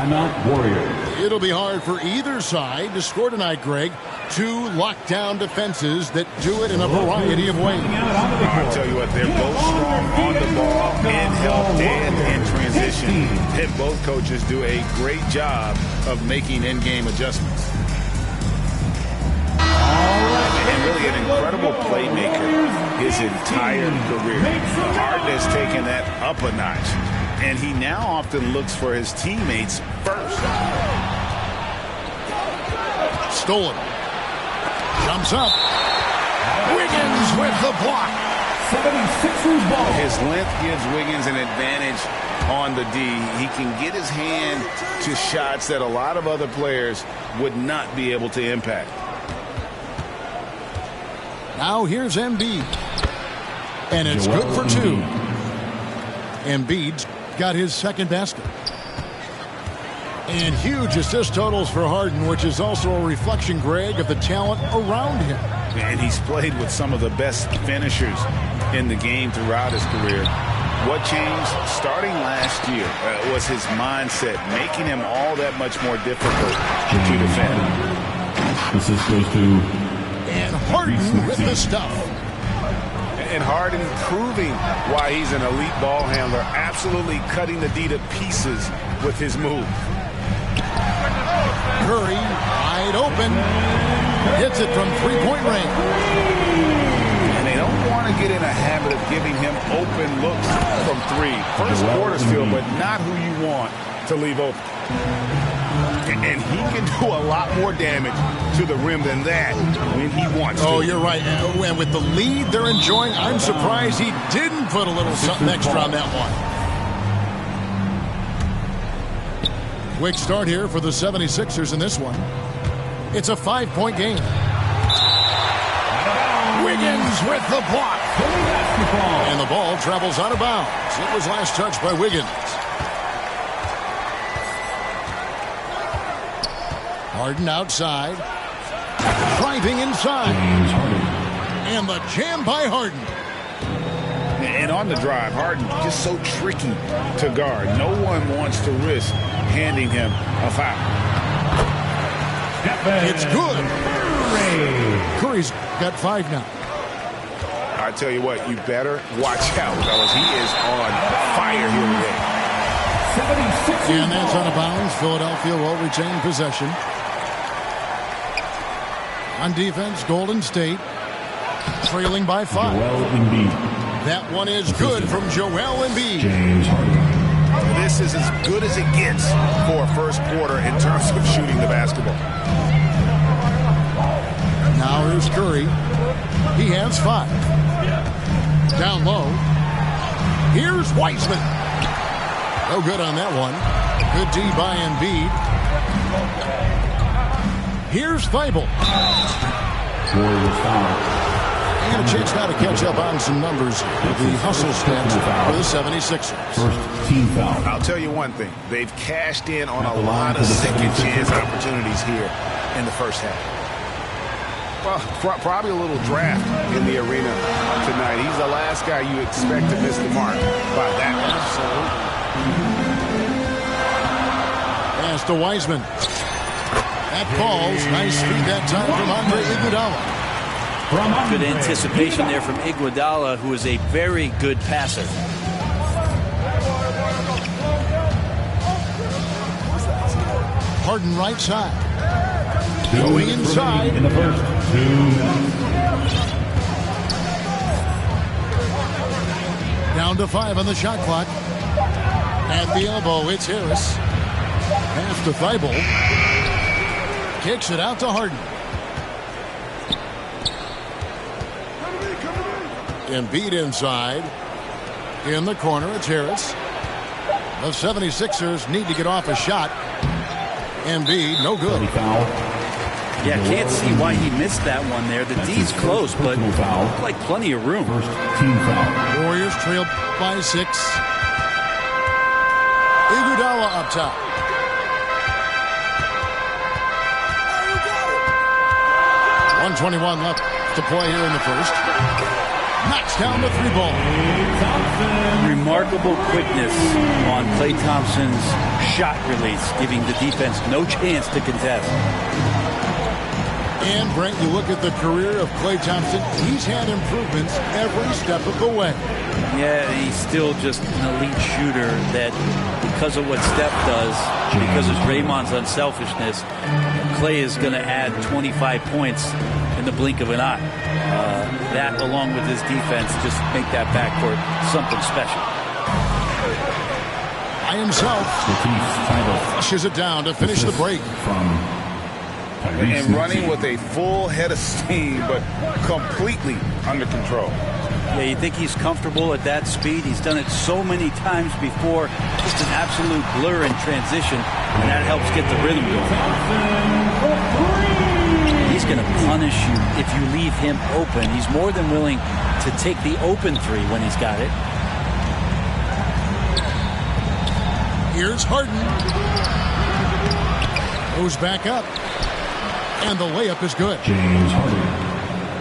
Timeout, Warriors. It'll be hard for either side to score tonight, Greg. Two lockdown defenses that do it in a variety of ways. I'll tell you what, they're both strong on the ball, in help, and in transition. And both coaches do a great job of making in-game adjustments. And really an incredible playmaker his entire career. Harden has taken that up a notch, and he now often looks for his teammates first. Stolen. Jumps up. Wiggins with the block. 76ers ball. His length gives Wiggins an advantage on the D. He can get his hand to shots that a lot of other players would not be able to impact. Now here's Embiid. And it's good for two. Embiid's got his second basket. And huge assist totals for Harden, which is also a reflection, Greg, of the talent around him. And he's played with some of the best finishers in the game throughout his career. What changed starting last year was his mindset, making him all that much more difficult to defend. This is goes to... And Harden with the stuff. And Harden proving why he's an elite ball handler, absolutely cutting the D to pieces with his move. Curry, wide open, hits it from three-point range. And they don't want to get in a habit of giving him open looks from three. First quarter still, but not who you want to leave open. And he can do a lot more damage to the rim than that when he wants to. Oh, you're right. And with the lead they're enjoying, I'm surprised he didn't put a little something extra on that one. Quick start here for the 76ers in this one. It's a 5-point game. Wiggins with the block. And the ball travels out of bounds. It was last touched by Wiggins. Harden outside. Driving inside. And the jam by Harden. And on the drive, Harden just so tricky to guard. No one wants to risk handing him a foul. It's good. Curry's got 5 now. I tell you what, you better watch out, fellas. He is on fire here today. And that's out of bounds. Philadelphia will retain possession. On defense, Golden State trailing by 5. That one is good from Joel Embiid. This is as good as it gets for a first quarter in terms of shooting the basketball. Now here's Curry. He has 5. Down low. Here's Wiseman. No good on that one. Good D by Embiid. Here's Thibault. And a chance now to catch up on some numbers with the hustle stats for the 76ers. First team foul. I'll tell you one thing. They've cashed in on a lot of second chance opportunities here in the first half. Well, probably a little draft in the arena tonight. He's the last guy you expect to miss the mark by that much. Pass to Wiseman. That falls. Nice feed that time from Andre Iguodala. Good anticipation there from Iguodala, who is a very good passer. Harden right side. Going inside. In the first 2 minutes. Down to 5 on the shot clock. At the elbow, it's Harris. Pass to Thibault. Kicks it out to Harden. Embiid inside. In the corner, it's Harris. The 76ers need to get off a shot. Embiid, no good. Yeah, can't see why he missed that one there. The D's close, but looked like plenty of room. First team foul. Warriors trail by 6. Iguodala up top. .121 left to play here in the first. Knocks down the 3-ball. Remarkable quickness on Klay Thompson's shot release, giving the defense no chance to contest. And, Brent, you look at the career of Klay Thompson, he's had improvements every step of the way. Yeah, he's still just an elite shooter that, because of what Steph does, because of Draymond's unselfishness, Klay is going to add 25 points in the blink of an eye. That, along with his defense, just make that backcourt something special. By himself, flushes it down to finish the break. And running with a full head of steam, but completely under control. Yeah, you think he's comfortable at that speed. He's done it so many times before. Just an absolute blur in transition, and that helps get the rhythm going. He's going to punish you if you leave him open. He's more than willing to take the open three when he's got it. Here's Harden. Goes back up. And the layup is good. James Harden.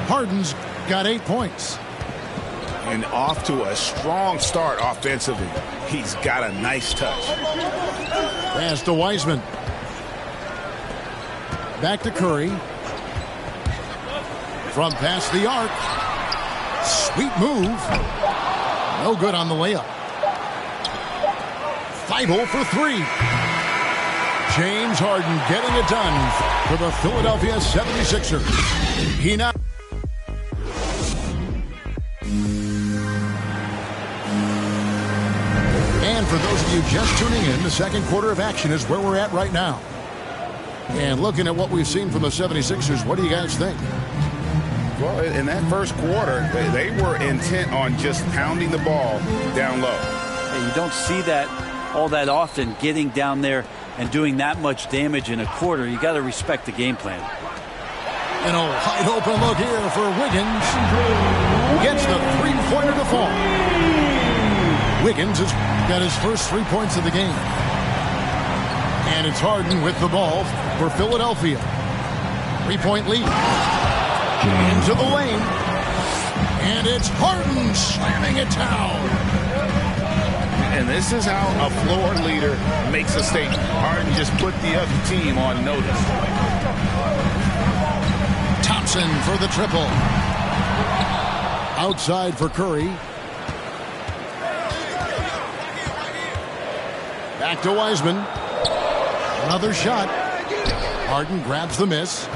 Harden's got 8 points. And off to a strong start offensively. He's got a nice touch. Pass to Wiseman. Back to Curry. From past the arc. Sweet move. No good on the layup. 5-0 for 3. James Harden getting it done for the Philadelphia 76ers. He now... And for those of you just tuning in, the second quarter of action is where we're at right now. And looking at what we've seen from the 76ers, what do you guys think? Well, in that first quarter, they were intent on just pounding the ball down low. And you don't see that all that often, getting down there and doing that much damage in a quarter. You got to respect the game plan. And a wide open look here for Wiggins. Gets the three-pointer to fall. Wiggins has got his first 3 points of the game. And it's Harden with the ball for Philadelphia. 3-point lead. Into the lane. And it's Harden slamming it down. And this is how a floor leader makes a statement. Harden just put the other team on notice. Thompson for the triple. Outside for Curry. Back to Wiseman. Another shot. Harden grabs the miss.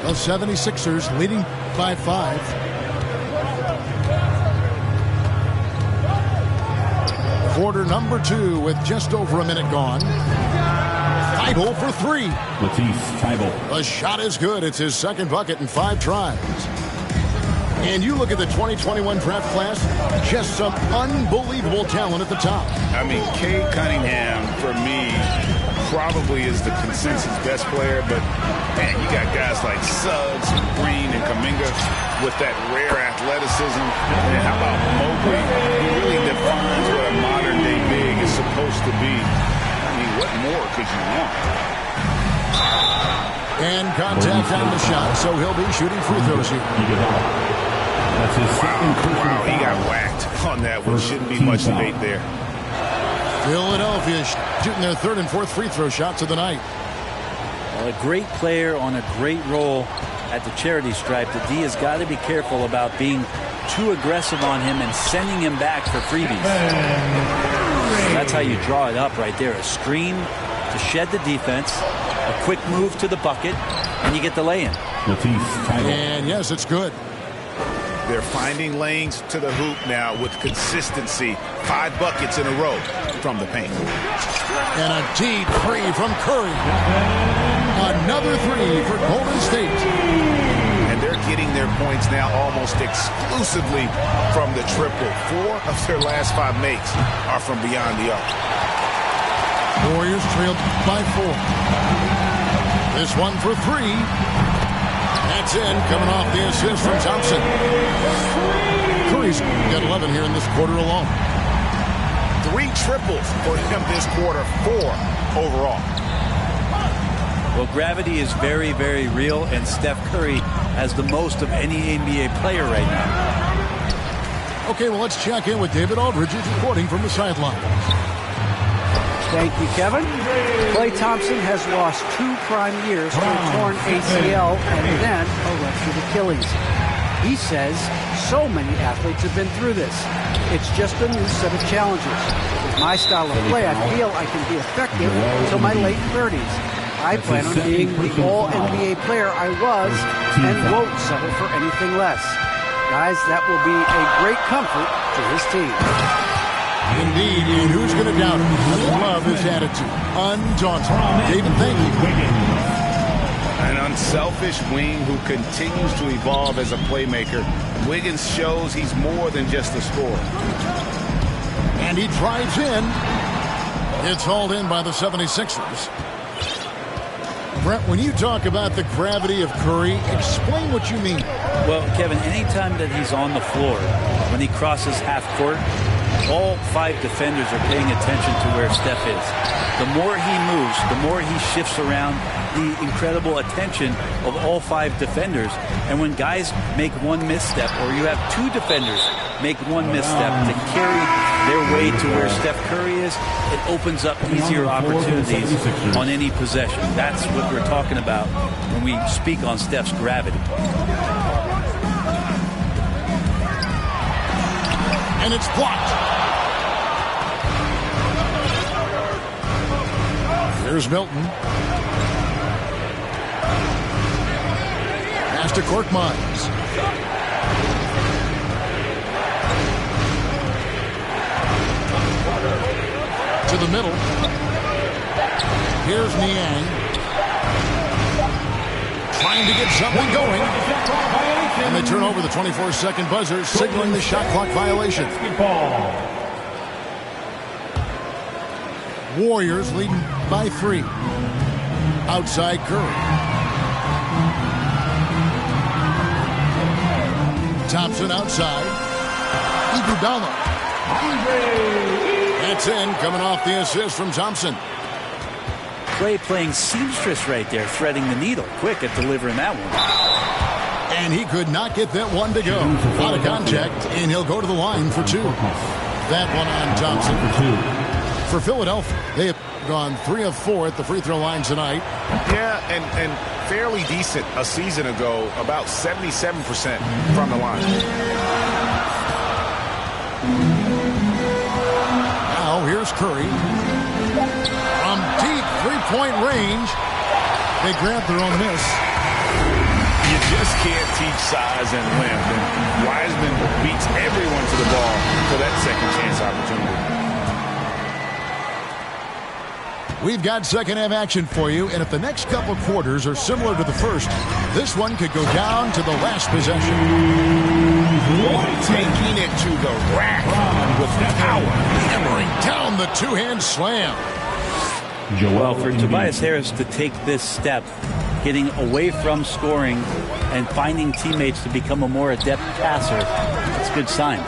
The 76ers leading by 5. Quarter number 2 with just over a minute gone. Thibault for 3. Matisse Thibault. The shot is good. It's his second bucket in 5 tries. And you look at the 2021 draft class, just some unbelievable talent at the top. I mean, Cade Cunningham, for me, probably is the consensus best player, but man, you got guys like Suggs, Green, and Kuminga with that rare athleticism. And how about Mobley, who really defines what a modern-day big is supposed to be? I mean, what more could you want? And contact on the shot, so he'll be shooting free throws here. That's his second personal Wow, he got foul. whacked on that one. Shouldn't be much debate there. Philadelphia shooting their third and fourth free throw shots of the night. Well, a great player on a great role at the charity stripe. The D has got to be careful about being too aggressive on him and sending him back for freebies. That's how you draw it up right there. A screen to shed the defense, a quick move to the bucket, and you get the lay-in. Matisse Thibault. And yes, it's good. They're finding lanes to the hoop now with consistency. 5 buckets in a row from the paint. And a deep three from Curry. Another 3 for Golden State. And they're getting their points now almost exclusively from the triple. 4 of their last 5 makes are from beyond the arc. Warriors trailed by 4. This one for 3. That's in, coming off the assist from Thompson. Curry's got 11 here in this quarter alone. 3 triples for him this quarter, 4 overall. Well, gravity is very, very real, and Steph Curry has the most of any NBA player right now. Okay, well, let's check in with David Aldridge, who's reporting from the sideline. Thank you, Kevin. Klay Thompson has lost 2 prime years to a torn ACL and then a ruptured Achilles. He says so many athletes have been through this. It's just a new set of challenges. With my style of play, I feel I can be effective until my late 30s. I plan on being the all-NBA player I was and won't settle for anything less. Guys, that will be a great comfort to his team. Indeed, and who's going to doubt him? Love his attitude. Undaunted. David, thank you. An unselfish wing who continues to evolve as a playmaker. Wiggins shows he's more than just a scorer. And he drives in. It's hauled in by the 76ers. Brent, when you talk about the gravity of Curry, explain what you mean. Well, Kevin, anytime that he's on the floor, when he crosses half court, all 5 defenders are paying attention to where Steph is. The more he moves, the more he shifts around, the incredible attention of all 5 defenders. And when guys make one misstep, or you have 2 defenders make one misstep to carry their way to where Steph Curry is, it opens up easier opportunities on any possession. That's what we're talking about when we speak on Steph's gravity. And it's blocked. Here's Milton. Pass to Korkmaz. To the middle. Here's Niang. Trying to get something going. And they turn over the 24-second buzzer, signaling the shot clock violation. Warriors leading by 3. Outside Curry. Thompson outside. Iguodala. That's in, coming off the assist from Thompson. Klay playing seamstress right there, threading the needle. Quick at delivering that one. And he could not get that one to go. Out of contact, and he'll go to the line for 2. That one on Thompson. For Philadelphia, they have gone 3 of 4 at the free throw line tonight. Yeah, and fairly decent a season ago, about 77% from the line. Now here's Curry. From deep three-point range, they grab their own miss. You just can't teach size and length. And Wiseman beats everyone to the ball for that second chance opportunity. We've got second half action for you, and if the next couple quarters are similar to the first, this one could go down to the last possession. Taking it to the rack with power. Hammering down the two-hand slam. Well, for Tobias Harris to take this step, getting away from scoring and finding teammates to become a more adept passer, it's good signs.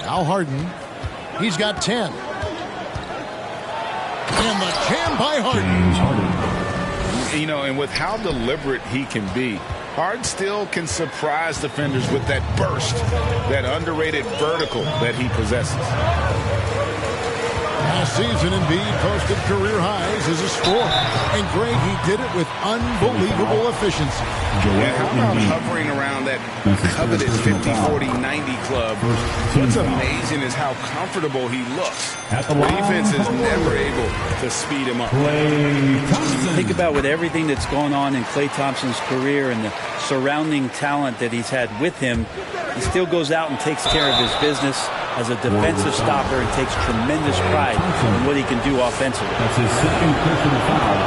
Now Harden. He's got 10. And the jam by Harden. You know, and with how deliberate he can be, Harden still can surprise defenders with that burst, that underrated vertical that he possesses. Last season, Embiid posted career highs as a scorer. And Greg, he did it with unbelievable efficiency. And how about hovering around that coveted 50-40-90 club? What's amazing is how comfortable he looks. Defense is never able to speed him up. Think about with everything that's going on in Klay Thompson's career and the surrounding talent that he's had with him, he still goes out and takes care of his business as a defensive stopper and takes tremendous pride in what he can do offensively. That's his second personal foul.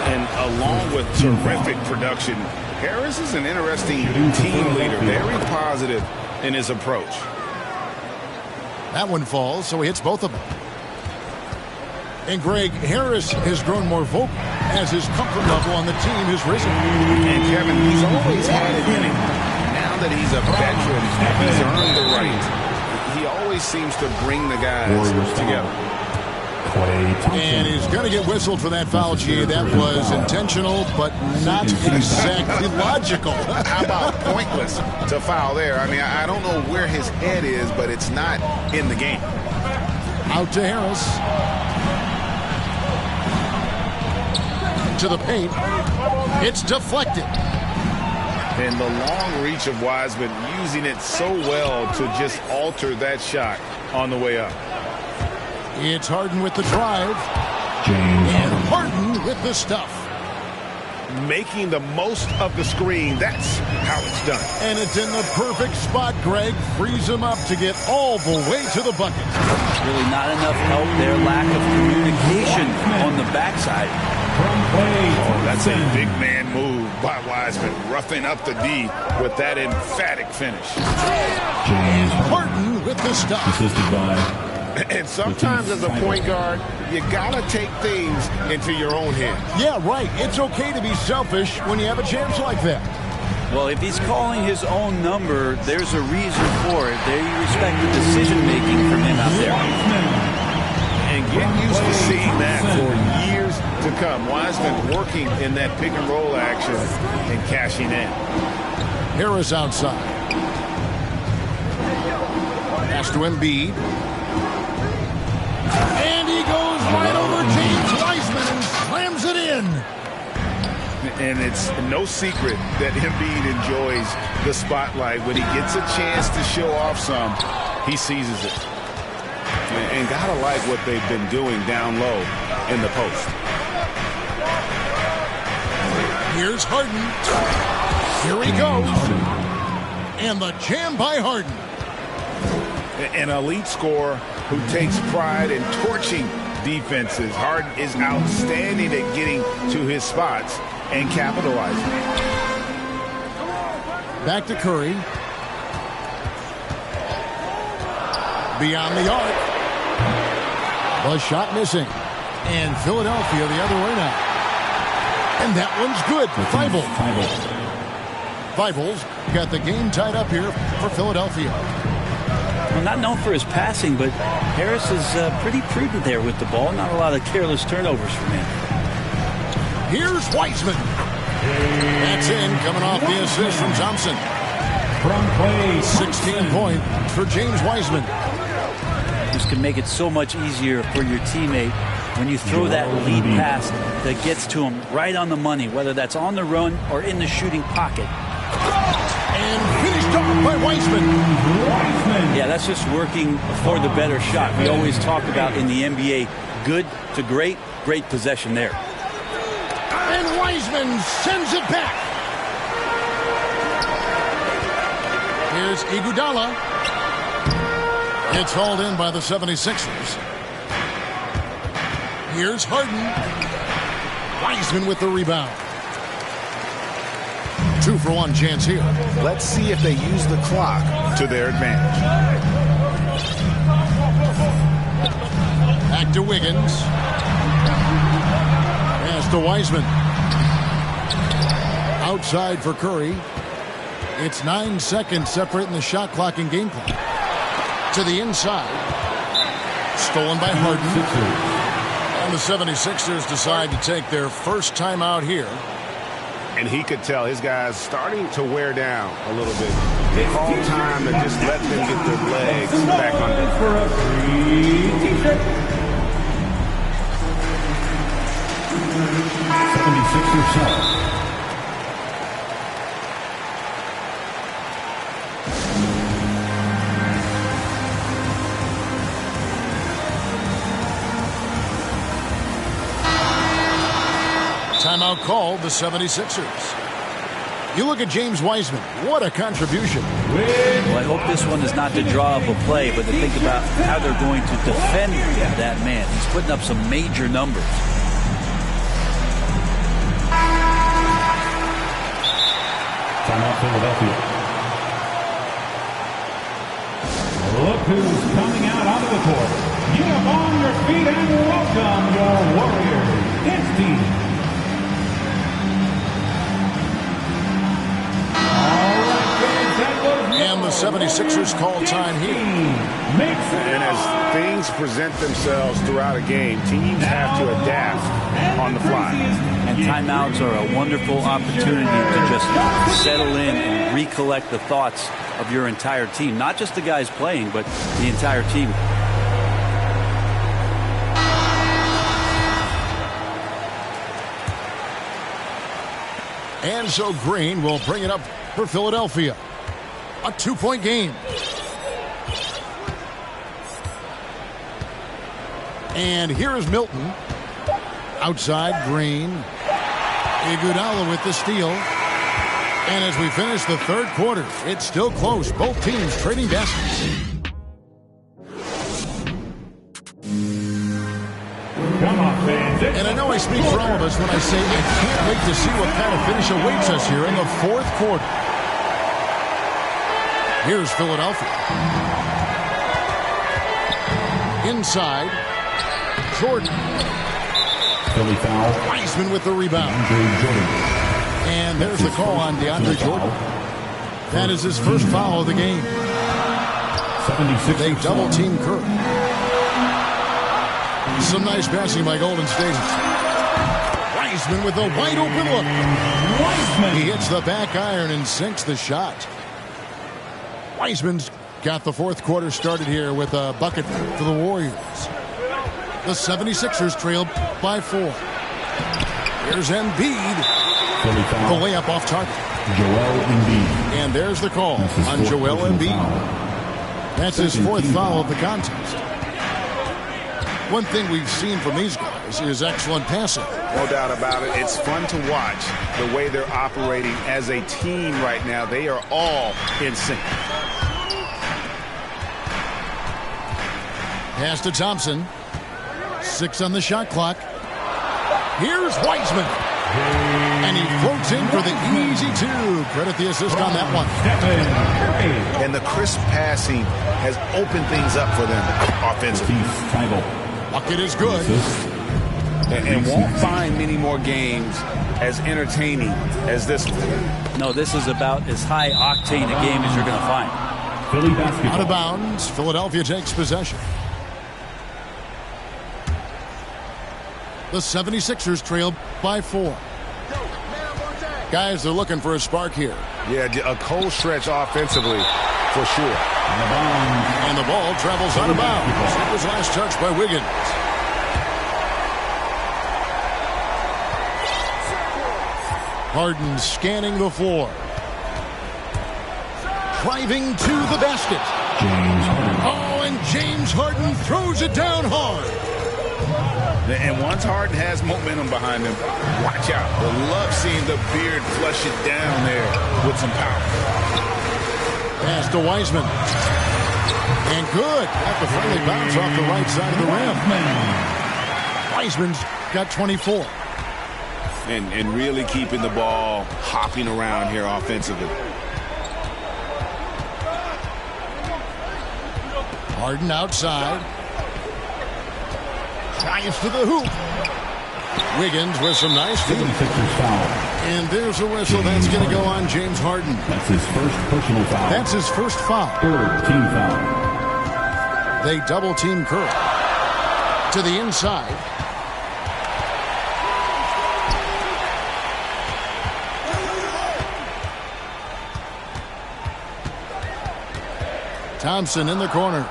And along with terrific production, Harris is an interesting team leader, very positive in his approach. That one falls, so he hits both of them. And Greg, Harris has grown more vocal as his comfort level on the team has risen. And Kevin, he's always had it in him. Now that he's a veteran, he's earned the right. He always seems to bring the guys together. And he's going to get whistled for that foul, G. That was intentional, but not exactly logical. How about pointless to foul there? I mean, I don't know where his head is, but it's not in the game. Out to Harris. To the paint. It's deflected. And the long reach of Wiseman, using it so well to just alter that shot on the way up. It's Harden with the drive. And Harden with the stuff. Making the most of the screen. That's how it's done. And it's in the perfect spot, Greg. Frees him up to get all the way to the bucket. Really not enough help there. Lack of communication on the backside. Oh, that's a big man move by Wiseman. Roughing up the D with that emphatic finish. And Harden with the stuff. Assisted by... And sometimes as a point guard, you got to take things into your own hands. Yeah, right. It's okay to be selfish when you have a chance like that. Well, if he's calling his own number, there's a reason for it. They respect the decision-making from him out there. And get used to seeing that for years to come. Wiseman working in that pick-and-roll action and cashing in. Harris outside. Pass to Embiid. And he goes right over James Wiseman and slams it in. And it's no secret that Embiid enjoys the spotlight. When he gets a chance to show off some, he seizes it. And gotta like what they've been doing down low in the post. Here's Harden. Here he goes. And the jam by Harden. An elite scorer who takes pride in torching defenses. Harden is outstanding at getting to his spots and capitalizing. Back to Curry. Beyond the arc. The shot missing. And Philadelphia the other way now. And that one's good. Thibault got the game tied up here for Philadelphia. Well, not known for his passing, but Harris is pretty prudent there with the ball. Not a lot of careless turnovers from him. Here's Wiseman. That's in, coming off the assist from Thompson. From play, 16 points for James Wiseman. This can make it so much easier for your teammate when you throw that lead pass that gets to him right on the money, whether that's on the run or in the shooting pocket. And finished off by Wiseman. Yeah, that's just working for the better shot. We always talk about in the NBA, good to great, great possession there. And Wiseman sends it back. Here's Iguodala. It's hauled in by the 76ers. Here's Harden. Wiseman with the rebound. 2-for-1 chance here. Let's see if they use the clock to their advantage. Back to Wiggins. Pass to Wiseman. Outside for Curry. It's 9 seconds separating the shot clock and game clock. To the inside. Stolen by Harden. And the 76ers decide to take their first timeout here. And he could tell his guys starting to wear down a little bit. They call time to just let them get their legs back under. For a free t-shirt. 76ers shot. Timeout called the 76ers. You look at James Wiseman. What a contribution. Well, I hope this one is not to draw up a play, but to think about how they're going to defend that man. He's putting up some major numbers. Timeout Philadelphia. Look who's coming out onto the court. Get up on your feet and welcome your Warriors. It's team. And the 76ers call time here. And as things present themselves throughout a game, teams have to adapt on the fly. And timeouts are a wonderful opportunity to just settle in and recollect the thoughts of your entire team. Not just the guys playing, but the entire team. And so Green will bring it up for Philadelphia. A 2-point game. And here is Milton. Outside, Green. Iguodala with the steal. And as we finish the third quarter, it's still close. Both teams trading baskets. Come on, fans. And I know I speak for all of us when I say I can't wait to see what kind of finish awaits us here in the fourth quarter. Here's Philadelphia. Inside, Jordan. Philly foul. Wiseman with the rebound. And there's the call on DeAndre Jordan. That is his first foul of the game. 76. They double-team Curry. Some nice passing by Golden State. Wiseman with a wide-open look. Wiseman. He hits the back iron and sinks the shot. Wiseman's got the fourth quarter started here with a bucket for the Warriors. The 76ers trail by 4. Here's Embiid. The layup off target. Joel Embiid. And there's the call on Joel Embiid. That's his fourth foul of the contest. One thing we've seen from these guys is excellent passing. No doubt about it. It's fun to watch the way they're operating as a team right now. They are all in sync. Pass to Thompson. 6 on the shot clock. Here's Wiseman. And he floats in for the easy 2. Credit the assist on that one. And the crisp passing has opened things up for them offensively. Bucket is good. And won't find many more games as entertaining as this one. No, this is about as high octane a game as you're going to find. Philly basketball. Out of bounds. Philadelphia takes possession. The 76ers trail by 4. Guys, they're looking for a spark here. Yeah, a cold stretch offensively for sure. And the ball travels out of bounds. It was last touched by Wiggins. Harden scanning the floor. Driving to the basket. James Harden. Oh, and James Harden throws it down hard. And once Harden has momentum behind him, watch out. I love seeing the beard flush it down there with some power. Pass to Wiseman. And good. Got the friendly bounce off the right side of the rim. Wiseman's got 24. And really keeping the ball hopping around here offensively. Harden outside. Drives to the hoop. Wiggins with some nice feet. And there's a whistle. That's going to go on James Harden. That's his first personal foul. That's his first foul. Third team foul. They double-team Curry. To the inside. Thompson in the corner.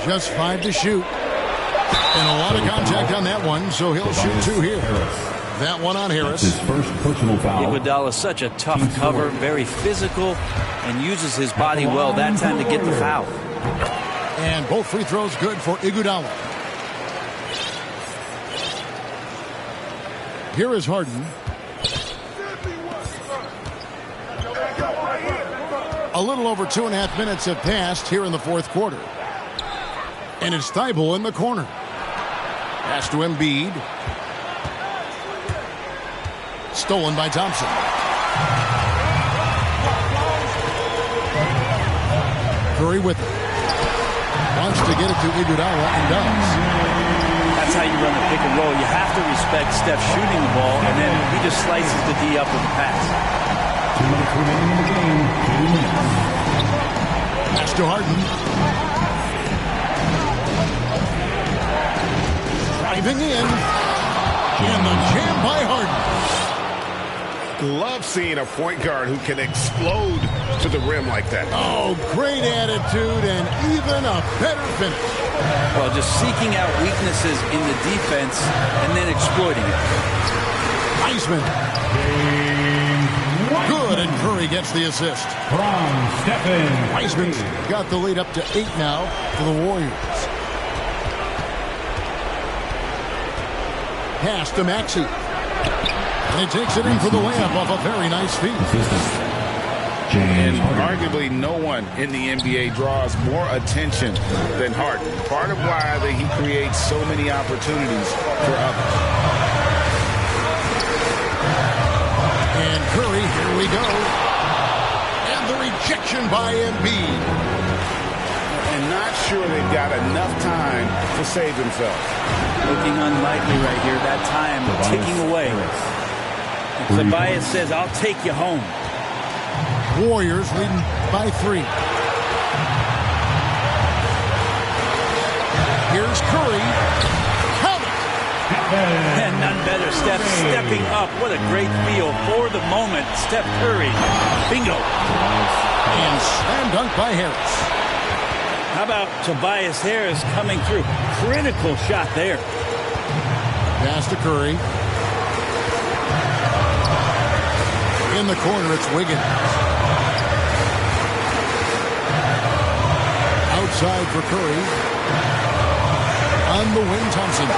Just 5 to shoot. And a lot of contact on that one, so he'll shoot 2 here. That one on Harris. That's his first personal foul. Iguodala is such a tough cover, very physical, and uses his body well that time to get the foul. And both free throws good for Iguodala. Here is Harden. A little over 2.5 minutes have passed here in the fourth quarter. And it's Thibault in the corner. Pass to Embiid. Stolen by Thompson. Curry with it. Wants to get it to Iguodala and does. That's how you run the pick and roll. You have to respect Steph shooting the ball, and then he just slices the D up with the pass. 2 minutes remaining in the game. 2 minutes. Pass to Harden. Driving in. And the jam by Harden. Love seeing a point guard who can explode to the rim like that. Oh, great attitude and even a better finish. Well, just seeking out weaknesses in the defense and then exploiting it. Wiseman. Good, and Curry gets the assist. From Stephen. Wiseman's got the lead up to 8 now for the Warriors. Pass to Maxey. And he takes it in for the layup off a very nice feed. And arguably no one in the NBA draws more attention than Harden. Part of why he creates so many opportunities for others. And Curry, here we go. And the rejection by Embiid. And not sure they've got enough time to save themselves. Looking unlikely right here. That time ticking away. Tobias says, I'll take you home. Warriors leading by 3. Here's Curry. Count it. And none better. Steph stepping up. What a great feel for the moment. Steph Curry. Bingo. And slam dunk by Harris. How about Tobias Harris coming through? Critical shot there. Pass to Curry. In the corner, it's Wiggins. Outside for Curry. On the wing, Thompson.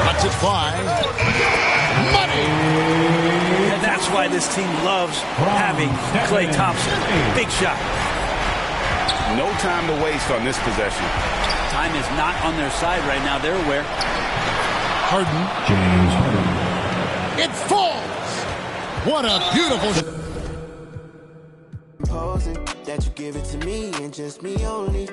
Lets it fly. Money! And that's why this team loves having Klay Thompson. Big shot. No time to waste on this possession. Time is not on their side right now. They're aware. Harden. James Harden. It falls! What a beautiful... Imposing that you give it to me and just me only.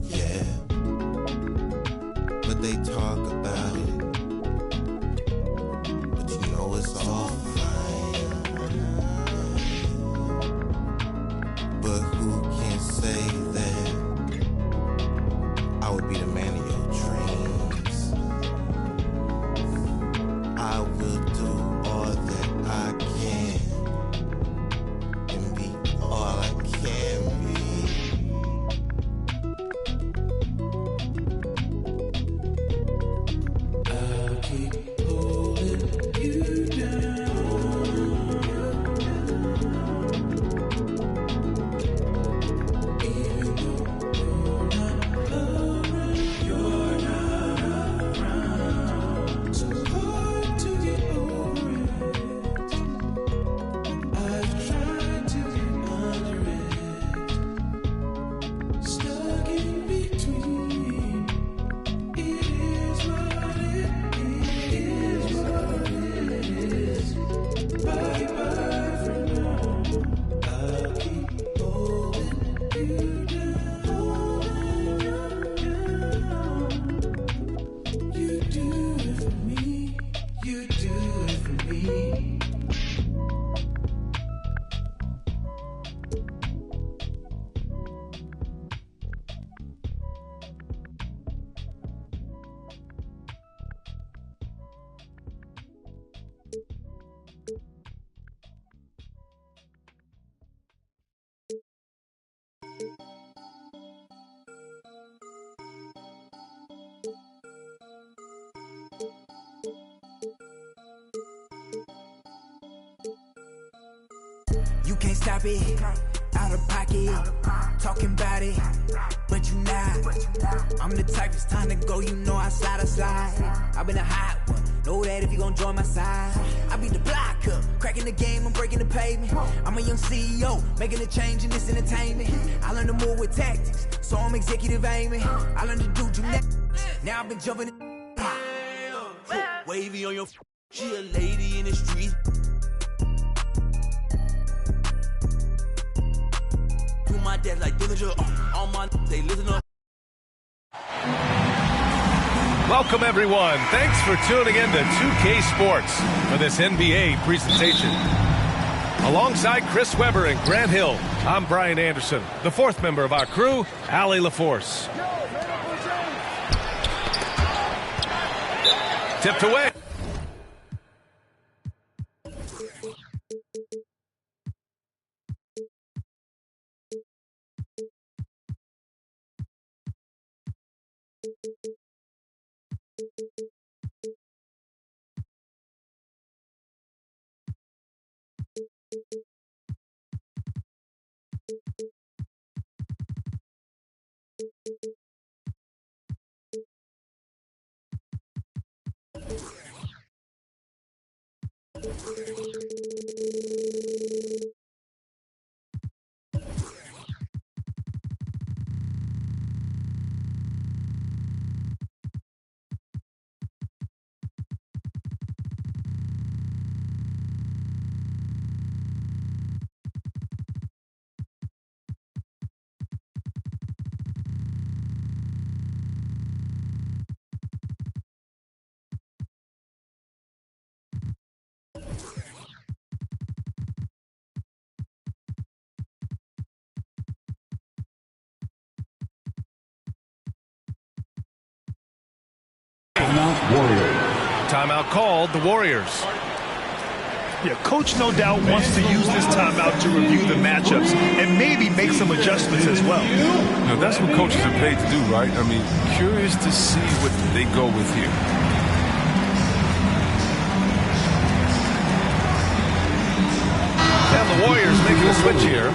Yeah. But who can say that I would be the man of your dreams? I will do all that I can and be all I can be. I'll keep holding you down. You can't stop it, out of pocket, talking about it, but you not. I'm the type, it's time to go, you know I slide. I've been a hot one, know that if you gon' join my side. I be the blocker, cracking the game, I'm breaking the pavement. I'm a young CEO, making a change in this entertainment. I learned to move with tactics, so I'm executive aiming. I learned to do gymnastics, now I've been jumping wavy on your she a lady in the street. My dad like Dillinger, all my they listen to. Welcome everyone. Thanks for tuning in to 2K Sports for this NBA presentation. Alongside Chris Webber and Grant Hill, I'm Brian Anderson, the fourth member of our crew, Allie LaForce. Tipped away. Timeout called, the Warriors. Yeah, coach no doubt wants to use this timeout to review the matchups and maybe make some adjustments as well. Now, that's what coaches are paid to do, right? I mean, curious to see what they go with here. And the Warriors making a switch here.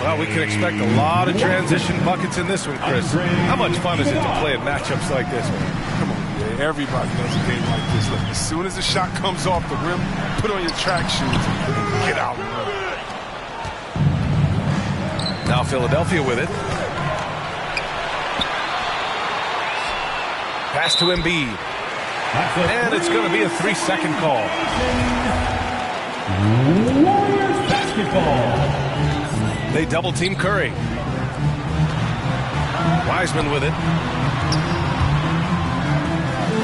Well, we can expect a lot of transition buckets in this one, Chris. How much fun is it to play in matchups like this one? Come on, man. Everybody knows a game like this. Look, as soon as the shot comes off the rim, put on your track shoes and get out. Now Philadelphia with it. Pass to Embiid. And it's going to be a 3-second call. Warriors basketball. They double team Curry. Wiseman with it.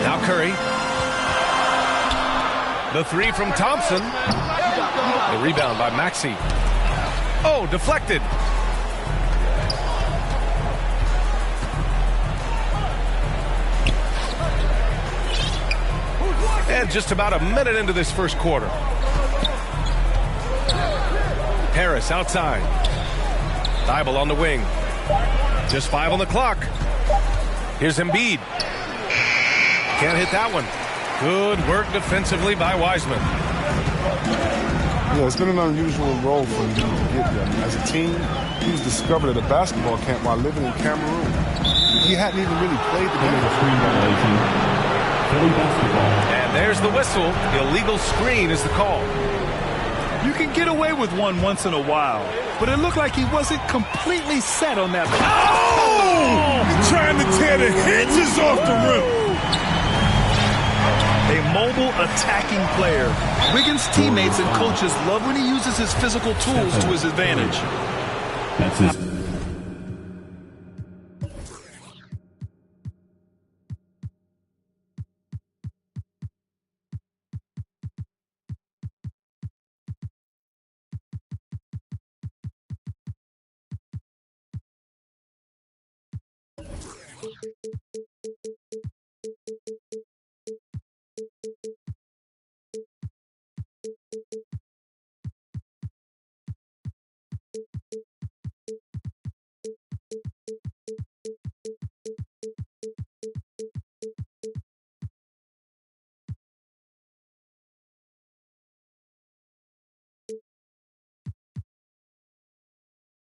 Now Curry. The three from Thompson. The rebound by Maxey. Oh, deflected. And just about a minute into this first quarter. Harris outside. Thibault on the wing. Just 5 on the clock. Here's Embiid. Can't hit that one. Good work defensively by Wiseman. Yeah, it's been an unusual role for him to get there. As a team, he was discovered at a basketball camp while living in Cameroon. He hadn't even really played the game. And there's the whistle. Illegal screen is the call. You can get away with one once in a while, but it looked like he wasn't completely set on that. Oh! Trying to tear the hinges off the rim. A mobile attacking player. Wiggins' teammates and coaches love when he uses his physical tools to his advantage. That's his.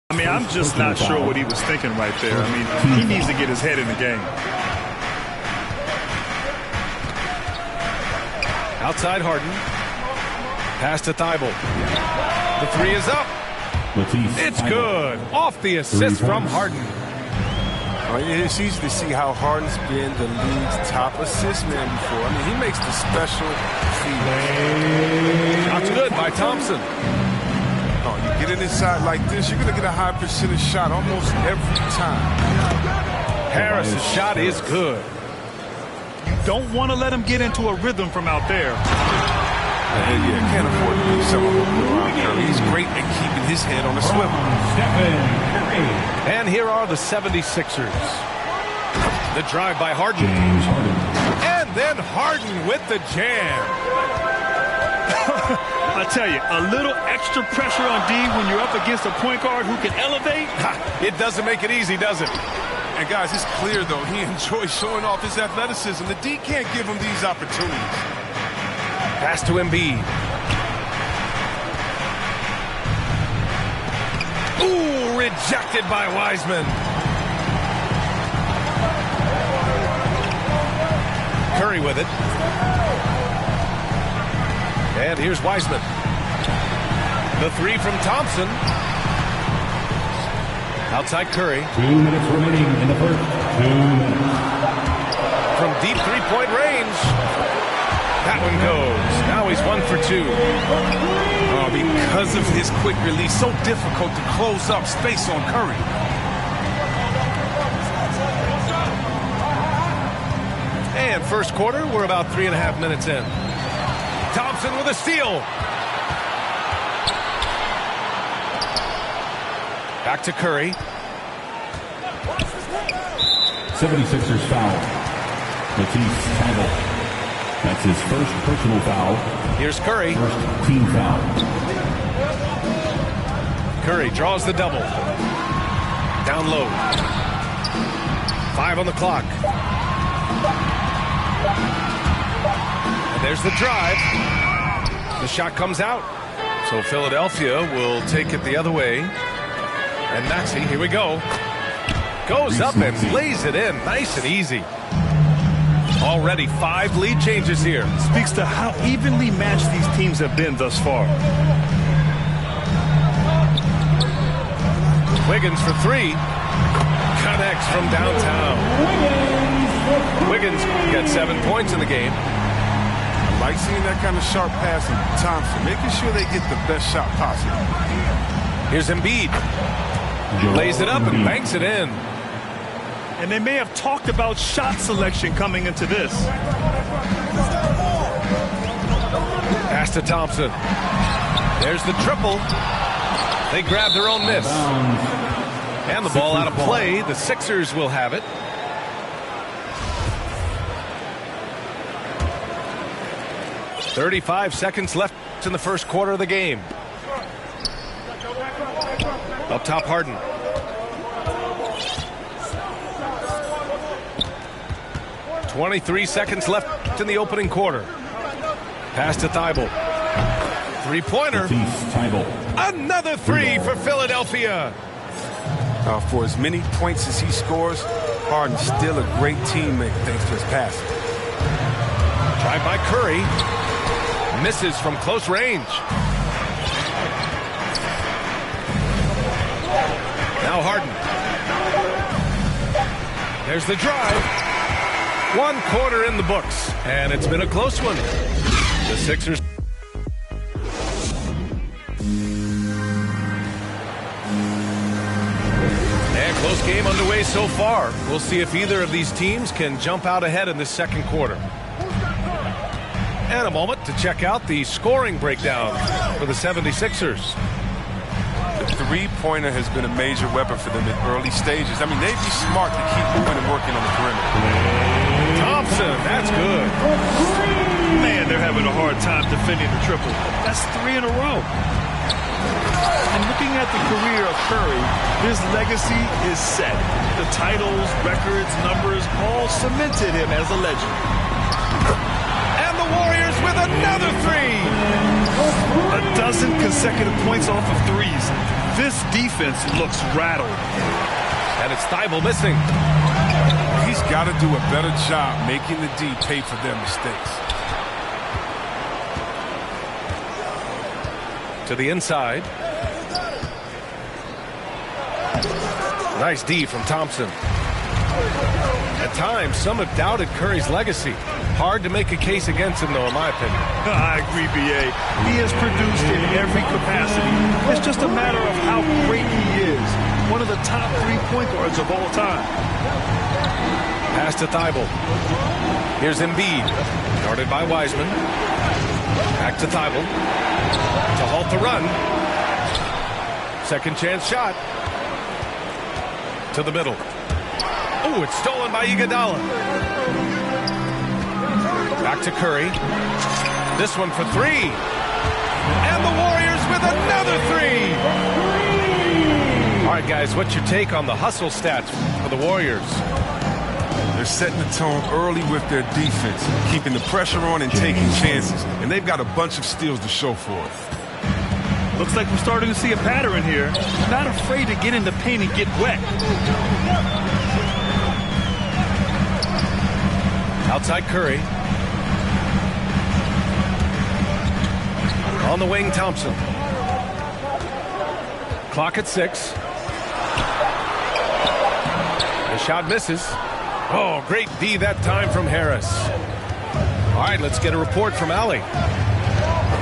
I mean, I'm just not sure what he was thinking right there. I mean, he needs to get his head in the game. Outside Harden. Pass to Thibault. The three is up. It's good. Off the assist from Harden. It's easy to see how Harden's been the league's top assist man before. I mean, he makes the special feed. Shot's good by Thompson. Oh, you get it inside like this, you're going to get a high percentage shot almost every time. Harris's shot is good. You don't want to let him get into a rhythm from out there. Yeah, can't afford to lose someone around Curry. He's great at keeping his head on the swivel. And here are the 76ers. The drive by Harden. And then Harden with the jam. I tell you, a little extra pressure on D when you're up against a point guard who can elevate. It doesn't make it easy, does it? And guys, it's clear, though, he enjoys showing off his athleticism. The D can't give him these opportunities. Pass to Embiid. Ooh, rejected by Wiseman. Curry with it. And here's Wiseman. The three from Thompson. Outside Curry. 2 minutes remaining in the first. 2 minutes. From deep three-point range. That one goes. Now he's 1 for 2. Oh, because of his quick release, so difficult to close up space on Curry. And first quarter, we're about 3.5 minutes in. Thompson with a steal. Back to Curry. 76ers foul. Matisse Thybulle. That's his first personal foul. Here's Curry. First team foul. Curry draws the double. Down low. 5 on the clock. And there's the drive. The shot comes out. So Philadelphia will take it the other way. And Maxey, here we go. Goes up and lays it in. Nice and easy. Already 5 lead changes here. Speaks to how evenly matched these teams have been thus far. Wiggins for 3. Connects from downtown. Wiggins gets 7 points in the game. I like seeing that kind of sharp passing. Thompson, making sure they get the best shot possible. Here's Embiid. Lays it up and banks it in. And they may have talked about shot selection coming into this. Pass to Thompson. There's the triple. They grab their own miss. And the ball out of play. The Sixers will have it. .35 seconds left in the first quarter of the game. Up top, Harden. .23 seconds left in the opening quarter. Pass to Thibault. Three-pointer. Another three for Philadelphia. For as many points as he scores, Harden's still a great teammate thanks to his passing. Drive by Curry. Misses from close range. Now Harden. There's the drive. 1 quarter in the books, and it's been a close one. The Sixers. And close game underway so far. We'll see if either of these teams can jump out ahead in the second quarter. And a moment to check out the scoring breakdown for the 76ers. The three-pointer has been a major weapon for them in early stages. I mean, they'd be smart to keep moving and working on the perimeter. Thompson, that's good. Man, they're having a hard time defending the triple. That's 3 in a row. And looking at the career of Curry, his legacy is set. The titles, records, numbers all cemented him as a legend. And the Warriors with another three. A dozen consecutive points off of threes. This defense looks rattled. And it's Thibault missing. He's got to do a better job making the D pay for their mistakes. To the inside. Nice D from Thompson. At times, some have doubted Curry's legacy. Hard to make a case against him, though, in my opinion. I agree, B.A. He has produced in every capacity. It's just a matter of how great he is. One of the top 3 point guards of all time. Pass to Thibault. Here's Embiid. Guarded by Wiseman. Back to Thibault. To halt the run. Second chance shot. To the middle. Oh, it's stolen by Iguodala. Back to Curry. This one for 3. And the Warriors with another 3. All right, guys, what's your take on the hustle stats for the Warriors? They're setting the tone early with their defense, keeping the pressure on and taking chances. And they've got a bunch of steals to show for it. Looks like we're starting to see a pattern here. Not afraid to get in the paint and get wet. Outside Curry. On the wing, Thompson. Clock at 6. The shot misses. Oh, great D that time from Harris. All right, let's get a report from Allie.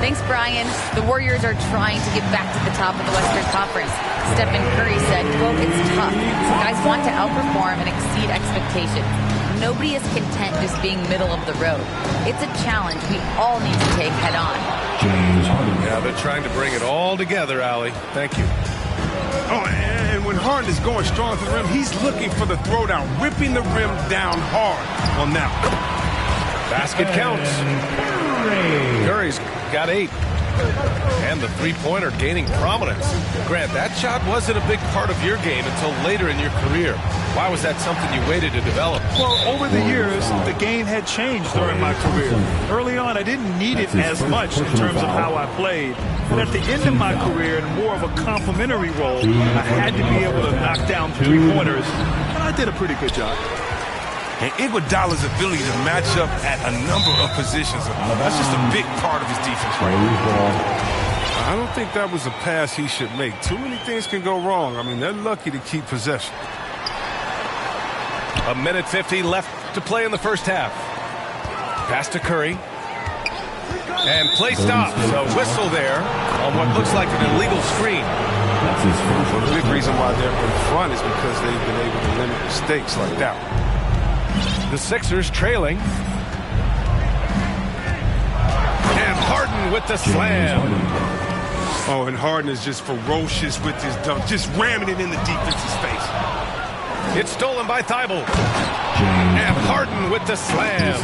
Thanks, Brian. The Warriors are trying to get back to the top of the Western Conference. Stephen Curry said, quote, "It's tough. Guys want to outperform and exceed expectations. Nobody is content just being middle of the road. It's a challenge we all need to take head on." Yeah, they're trying to bring it all together, Allie. Thank you. Oh, and when Harden is going strong to the rim, he's looking for the throwdown, ripping the rim down hard. Well, now. Basket counts. Curry's got 8. And the three-pointer gaining prominence. Grant, that shot wasn't a big part of your game until later in your career. Why was that something you waited to develop? Well, over the years, the game had changed during my career. Early on, I didn't need it as much in terms of how I played. But at the end of my career, in more of a complementary role, I had to be able to knock down three-pointers. And I did a pretty good job. And Iguodala's ability to match up at a number of positions, that's just a big part of his defense right now. I don't think that was a pass he should make. Too many things can go wrong. I mean, they're lucky to keep possession. 1:50 left to play in the first half. Pass to Curry. And play stops. A whistle there on what looks like an illegal screen. That's his first. Well, the big reason why they're in front is because they've been able to limit mistakes like that. The Sixers trailing. And Harden with the slam. Oh, and Harden is just ferocious with his dunk, just ramming it in the defense's face. It's stolen by Thibault. And Harden with the slam.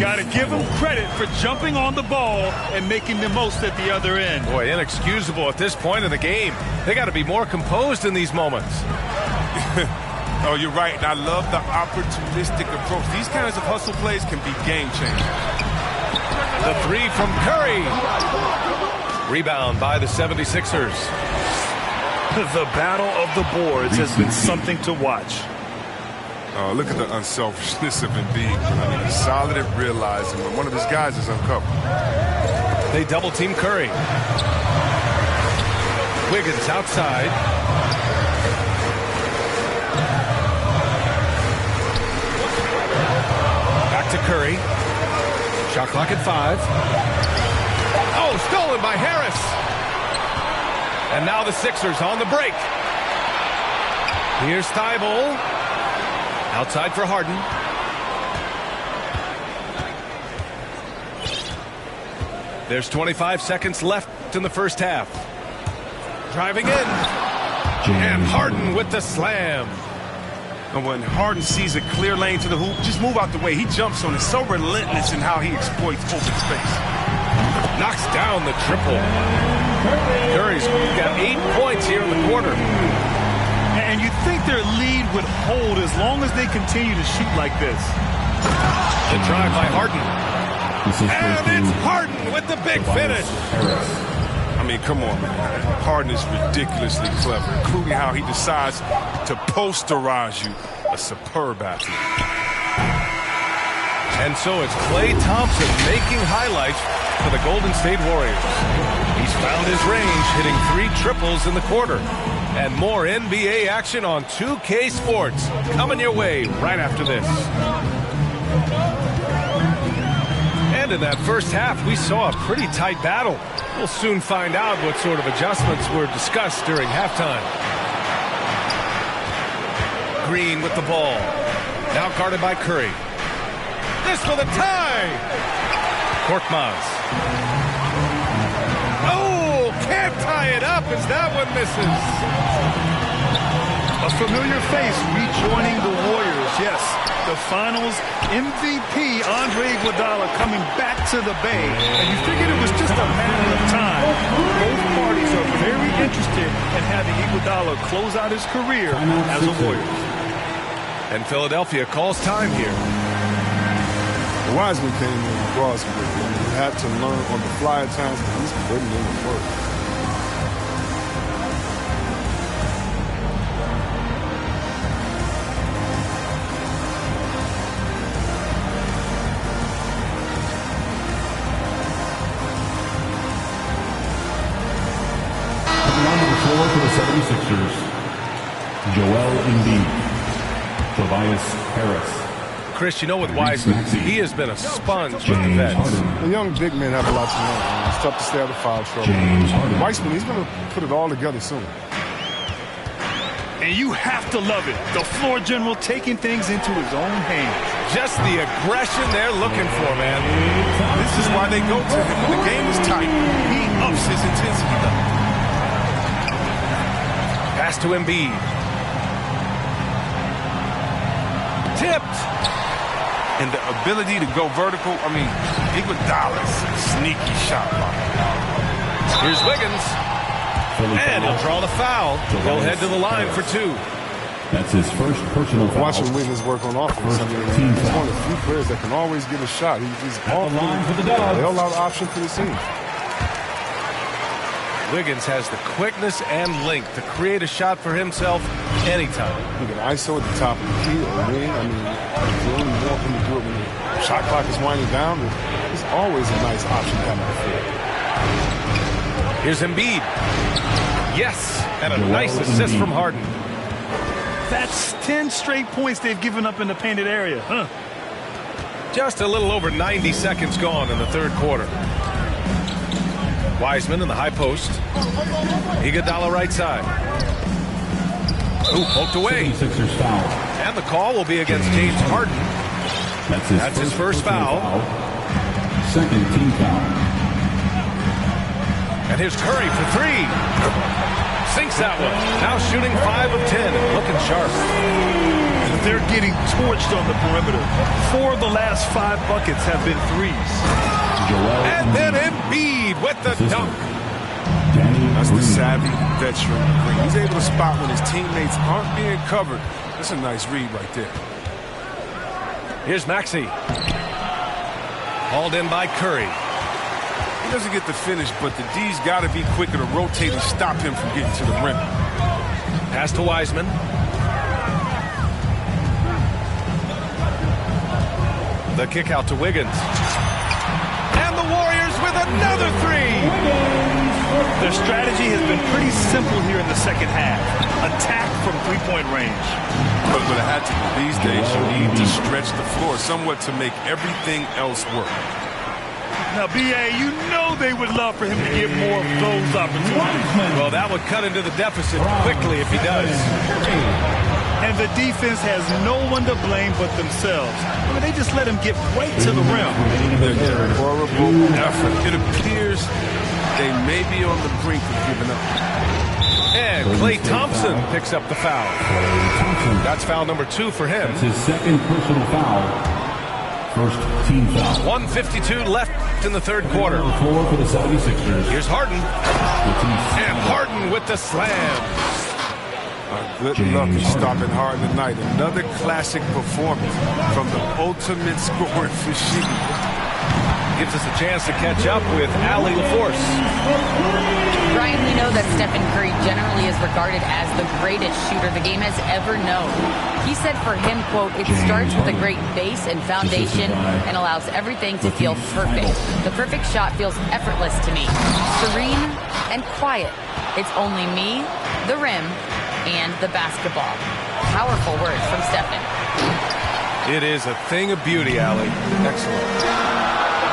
Got to give him credit for jumping on the ball and making the most at the other end. Boy, inexcusable at this point in the game. They got to be more composed in these moments. Oh, you're right, and I love the opportunistic approach. These kinds of hustle plays can be game changers. The three from Curry. Rebound by the 76ers. The battle of the boards has been something to watch. Oh, look at the unselfishness of Embiid. I mean, he's solid at realizing when one of his guys is uncovered. They double team Curry. Wiggins outside. Back to Curry. Shot clock at 5. Oh, stolen by Harris. And now the Sixers on the break. Here's Thibault. Outside for Harden. There's 25 seconds left in the first half. Driving in. And Harden with the slam. And when Harden sees a clear lane to the hoop, just move out the way. He jumps on it, so relentless in how he exploits open space. Knocks down the triple. Curry's got 8 points here in the quarter. And you think their lead would hold as long as they continue to shoot like this. The drive by Harden. And it's Harden with the big finish. I mean, come on, man. Harden is ridiculously clever, including how he decides to posterize you. A superb athlete. And so it's Klay Thompson making highlights for the Golden State Warriors. He's found his range, hitting 3 triples in the quarter. And more NBA action on 2K Sports coming your way right after this. And in that first half, we saw a pretty tight battle. We'll soon find out what sort of adjustments were discussed during halftime. Green with the ball. Now guarded by Curry. This for the tie! Korkmaz. Oh, can't tie it up as that one misses. A familiar face rejoining the Warriors, yes. The Finals MVP, Andre Iguodala, coming back to the Bay. And you figured it was just a matter of time. Both parties are very interested in having Iguodala close out his career as a Warrior. And Philadelphia calls time here. Wiseman came in and brought some good. He had to learn on the fly at times, but he's putting in the work. For the 76ers, Joel Embiid, Tobias Harris. Chris, you know with Wiseman, he has been a sponge with the vets. The young big men have a lot to learn. It's tough to stay out of foul trouble. Wiseman, he's going to put it all together soon. And you have to love it. The floor general taking things into his own hands. Just the aggression they're looking for, man. This is why they go to him. When the game is tight, he ups his intensity level. Pass to Embiid. Tipped. And the ability to go vertical, I mean, Iguodala's sneaky shot blocker. Here's Wiggins. And he'll draw the foul. He'll head to the line for 2. That's his first personal foul. Watching Wiggins work on offense, I mean, he's one of the few players that can always get a shot. He's off the line for the Dubs. They'll allow the option for the team. Wiggins has the quickness and length to create a shot for himself anytime. Look at ISO at the top of the key or wing. I mean, if you only want him to do it when the shot clock is winding down, it's always a nice option to have on the field. Here's Embiid. Yes, and a nice assist from Harden. That's 10 straight points they've given up in the painted area, huh? Just a little over 90 seconds gone in the third quarter. Wiseman in the high post. Iguodala right side. Ooh, poked away. And the call will be against James Harden. That's his first foul. Second team foul. And here's Curry for three. Sinks that one. Now shooting 5 of 10. Looking sharp. They're getting torched on the perimeter. 4 of the last 5 buckets have been threes. And then Embiid with the dunk. That's the savvy veteran Green. He's able to spot when his teammates aren't being covered. That's a nice read right there. Here's Maxey. Hauled in by Curry. He doesn't get the finish, but the D's got to be quicker to rotate and stop him from getting to the rim. Pass to Wiseman. The kick out to Wiggins. And the Warriors with another three. Their strategy has been pretty simple here in the second half. Attack from three-point range. But it had to be these days, you need to stretch the floor somewhat to make everything else work. Now, B.A., you know they would love for him to get more of those opportunities. Well, that would cut into the deficit quickly if he does. And the defense has no one to blame but themselves. I mean, they just let him get right to the rim. Horrible effort. It appears they may be on the brink of giving up. And Klay Thompson picks up the foul. That's foul number 2 for him. That's his second personal foul. First team foul. 1:52 left in the third quarter. For the 76ers. Here's Harden. And Harden with the slam. Good luck stopping Harden tonight. Another classic performance from the ultimate scoring machine. Gives us a chance to catch up with Allie LaForce. Brian, we know that Stephen Curry generally is regarded as the greatest shooter the game has ever known. He said for him, quote, it starts with a great base and foundation and allows everything to feel perfect. The perfect shot feels effortless to me. Serene and quiet. It's only me, the rim, and the basketball. Powerful words from Stephen. It is a thing of beauty, Allie. Excellent.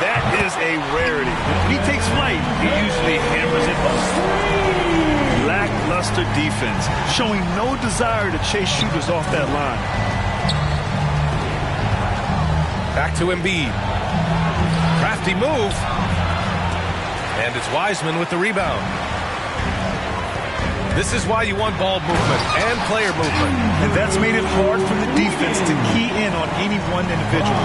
That is a rarity. When he takes flight, he usually hammers it home. Lackluster defense, showing no desire to chase shooters off that line. Back to Embiid. Crafty move. And it's Wiseman with the rebound. This is why you want ball movement and player movement. And that's made it hard for the defense to key in on any one individual.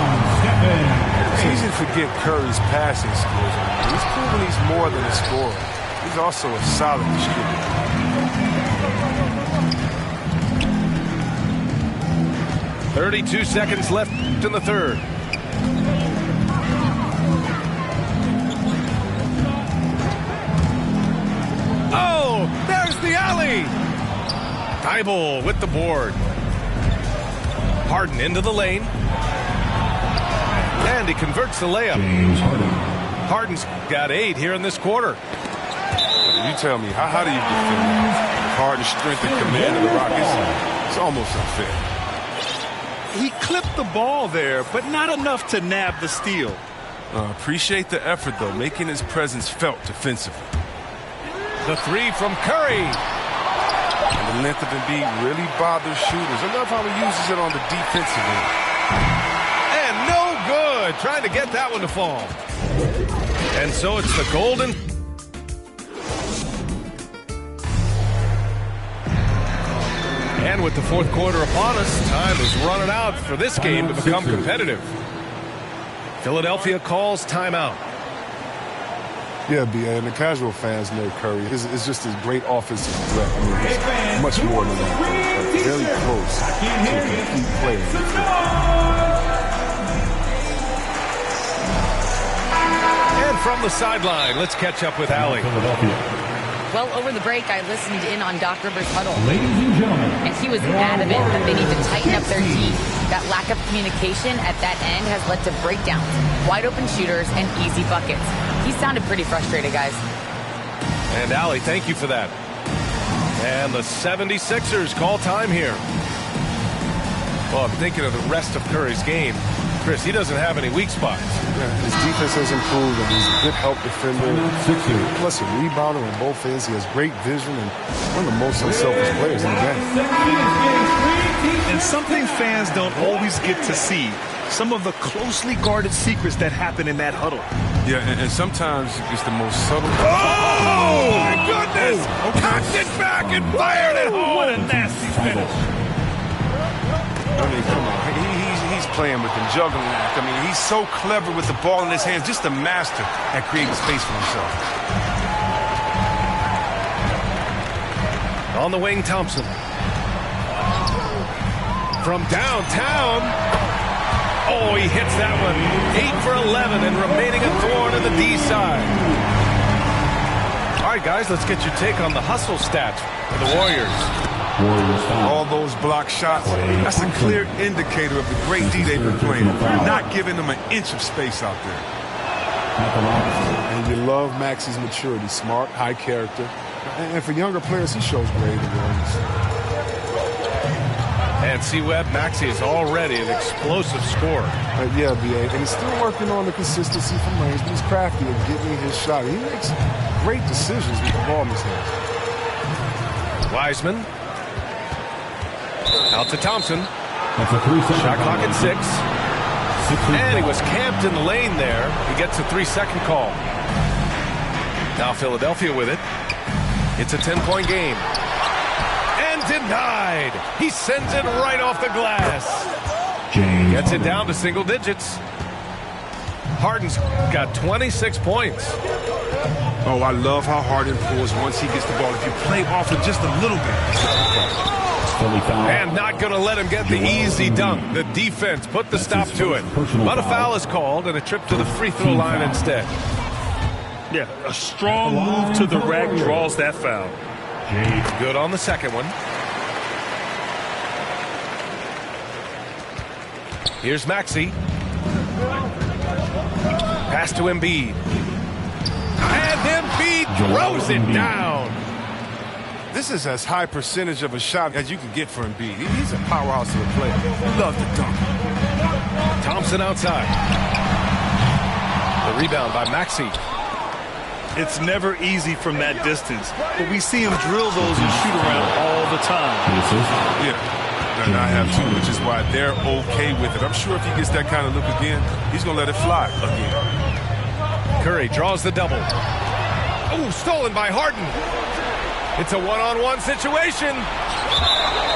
It's easy to forget Curry's passing skills. He's proven he's more than a scorer. He's also a solid distributor. 32 seconds left in the third. Oh, there's the alley. Thibault with the board. Harden into the lane. And he converts the layup. Harden's got 8 here in this quarter. You tell me, how do you defend Harden's strength and command of the Rockets? It's almost unfair. He clipped the ball there, but not enough to nab the steal. Appreciate the effort, though, making his presence felt defensively. The three from Curry. And the length of Embiid really bothers shooters. I love how he uses it on the defensive end. And no good. Trying to get that one to fall. And so it's the golden. And with the fourth quarter upon us, time is running out for this game to become competitive. Philadelphia calls timeout. Yeah, B.A., and the casual fans know Curry. It's just a great offensive threat. I mean, he's much more than that. But very close to a complete player. And from the sideline, let's catch up with Allie. Well, over the break, I listened in on Doc Rivers' huddle. Ladies and gentlemen. And he was adamant that they need to tighten up their D. That lack of communication at that end has led to breakdowns, wide open shooters, and easy buckets. He sounded pretty frustrated, guys. And Allie, thank you for that. And the 76ers call time here. Well, I'm thinking of the rest of Curry's game. Chris, he doesn't have any weak spots. Yeah, his defense has improved, and he's a good help defender. Plus a rebounder on both ends. He has great vision and one of the most unselfish players in the game. And something fans don't always get to see. Some of the closely guarded secrets that happen in that huddle. Yeah, and sometimes it's the most subtle. Oh! it back and fired it home. What a nasty finish. I mean, come on. He's playing with him, juggling act. I mean, he's so clever with the ball in his hands, just a master at creating space for himself. On the wing, Thompson. From downtown. Oh, he hits that one. 8 for 11 and remaining a thorn in the D side. All right, guys, let's get your take on the hustle stats for the Warriors. All those block shots, that's a clear indicator of the great D they've been playing. Not giving them an inch of space out there. And you love Maxey's maturity, smart, high character. And for younger players, he shows great awareness. And C-Web, Maxey is already an explosive scorer. Yeah, B.A. And he's still working on the consistency from range, but he's crafty at getting his shot. He makes great decisions with the ball in his hands. Wiseman. Out to Thompson. That's a 3-second Shot clock at 6. And he was camped in the lane there. He gets a 3-second call. Now Philadelphia with it. It's a 10-point game. And denied. He sends it right off the glass. Gets it down to single digits. Harden's got 26 points. Oh, I love how Harden pulls once he gets the ball. If you play off it just a little bit. And not going to let him get the easy dunk. The defense put the stop to it. But a foul is called and a trip to the free throw line instead. Yeah, a strong move to the rack draws that foul. Good on the second one. Here's Maxey. Pass to Embiid. And Embiid throws it down. This is as high percentage of a shot as you can get for Embiid. He's a powerhouse of a player. Love to dunk. Thompson outside. The rebound by Maxey. It's never easy from that distance, but we see him drill those and shoot around all the time. Yeah, and I have too, which is why they're okay with it. I'm sure if he gets that kind of look again, he's going to let it fly again. Curry draws the double. Oh, stolen by Harden. It's a one-on-one situation.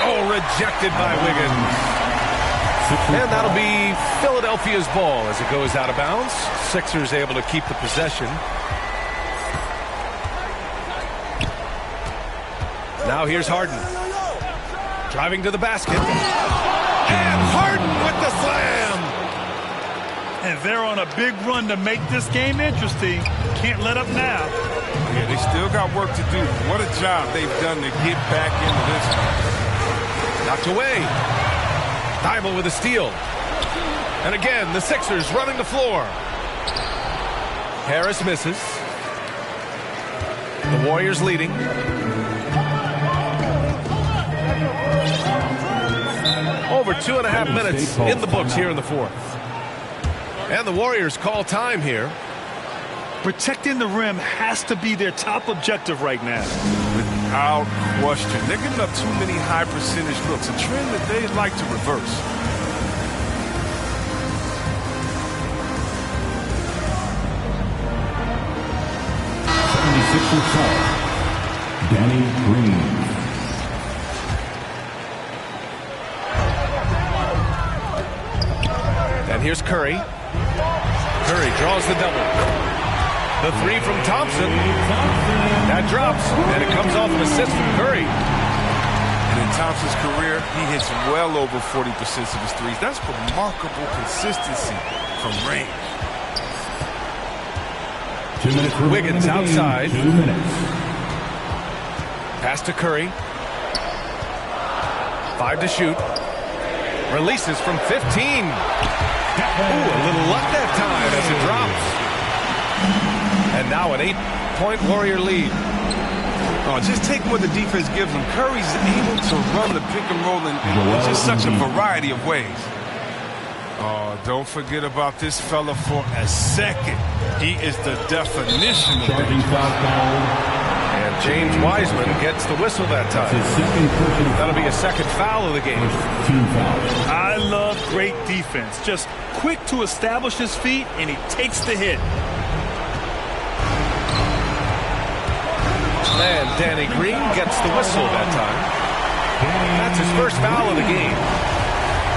Oh, rejected by Wiggins. And that'll be Philadelphia's ball as it goes out of bounds. Sixers able to keep the possession. Now here's Harden. Driving to the basket. And Harden with the slam. And they're on a big run to make this game interesting. Can't let up now. Yeah, they still got work to do. What a job they've done to get back into this. Knocked away. Thibault with a steal. And again, the Sixers running the floor. Harris misses. The Warriors leading. Over 2.5 minutes in the books here in the fourth. And the Warriors call time here. Protecting the rim has to be their top objective right now. Without question. They're giving up too many high percentage looks, a trend that they'd like to reverse. Danny Green. And here's Curry. Curry draws the double. The three from Thompson. That drops, and it comes off an assist from Curry. And in Thompson's career, he hits well over 40% of his threes. That's remarkable consistency from range. 2 minutes. Wiggins outside. 2 minutes. Pass to Curry. 5 to shoot. Releases from 15. Ooh, a little luck that time as it drops. And now an 8-point Warrior lead. Oh, just take what the defense gives him. Curry's able to run the pick and roll in just such a variety of ways. Oh, don't forget about this fella for a second. He is the definition of that. And James Wiseman gets the whistle that time. That'll be a second foul of the game. I love great defense. Just quick to establish his feet, and he takes the hit. And Danny Green gets the whistle that time. That's his first foul of the game.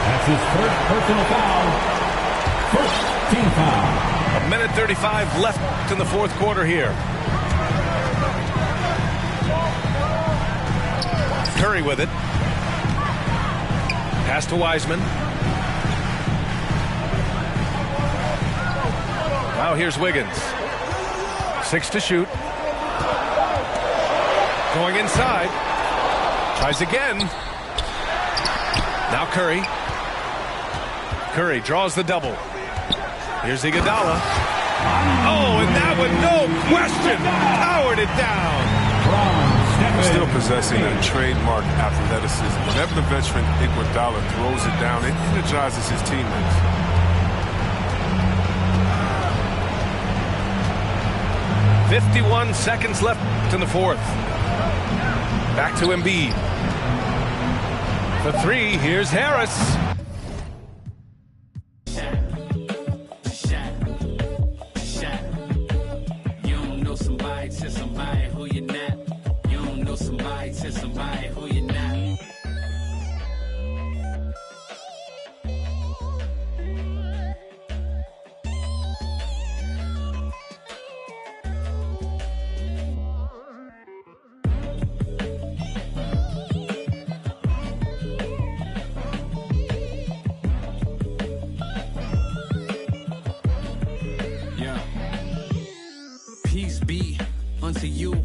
That's his first personal foul. First team foul. 1:35 left in the fourth quarter here. Curry with it. Pass to Wiseman. Now here's Wiggins. 6 to shoot. Going inside. Tries again. Now Curry. Curry draws the double. Here's Iguodala. Oh, and that one, no question, powered it down. Still possessing that trademark athleticism. Whenever the veteran Iguodala throws it down, it energizes his teammates. "51 seconds left in the fourth. Back to Embiid. For three, here's Harris. Peace be unto you,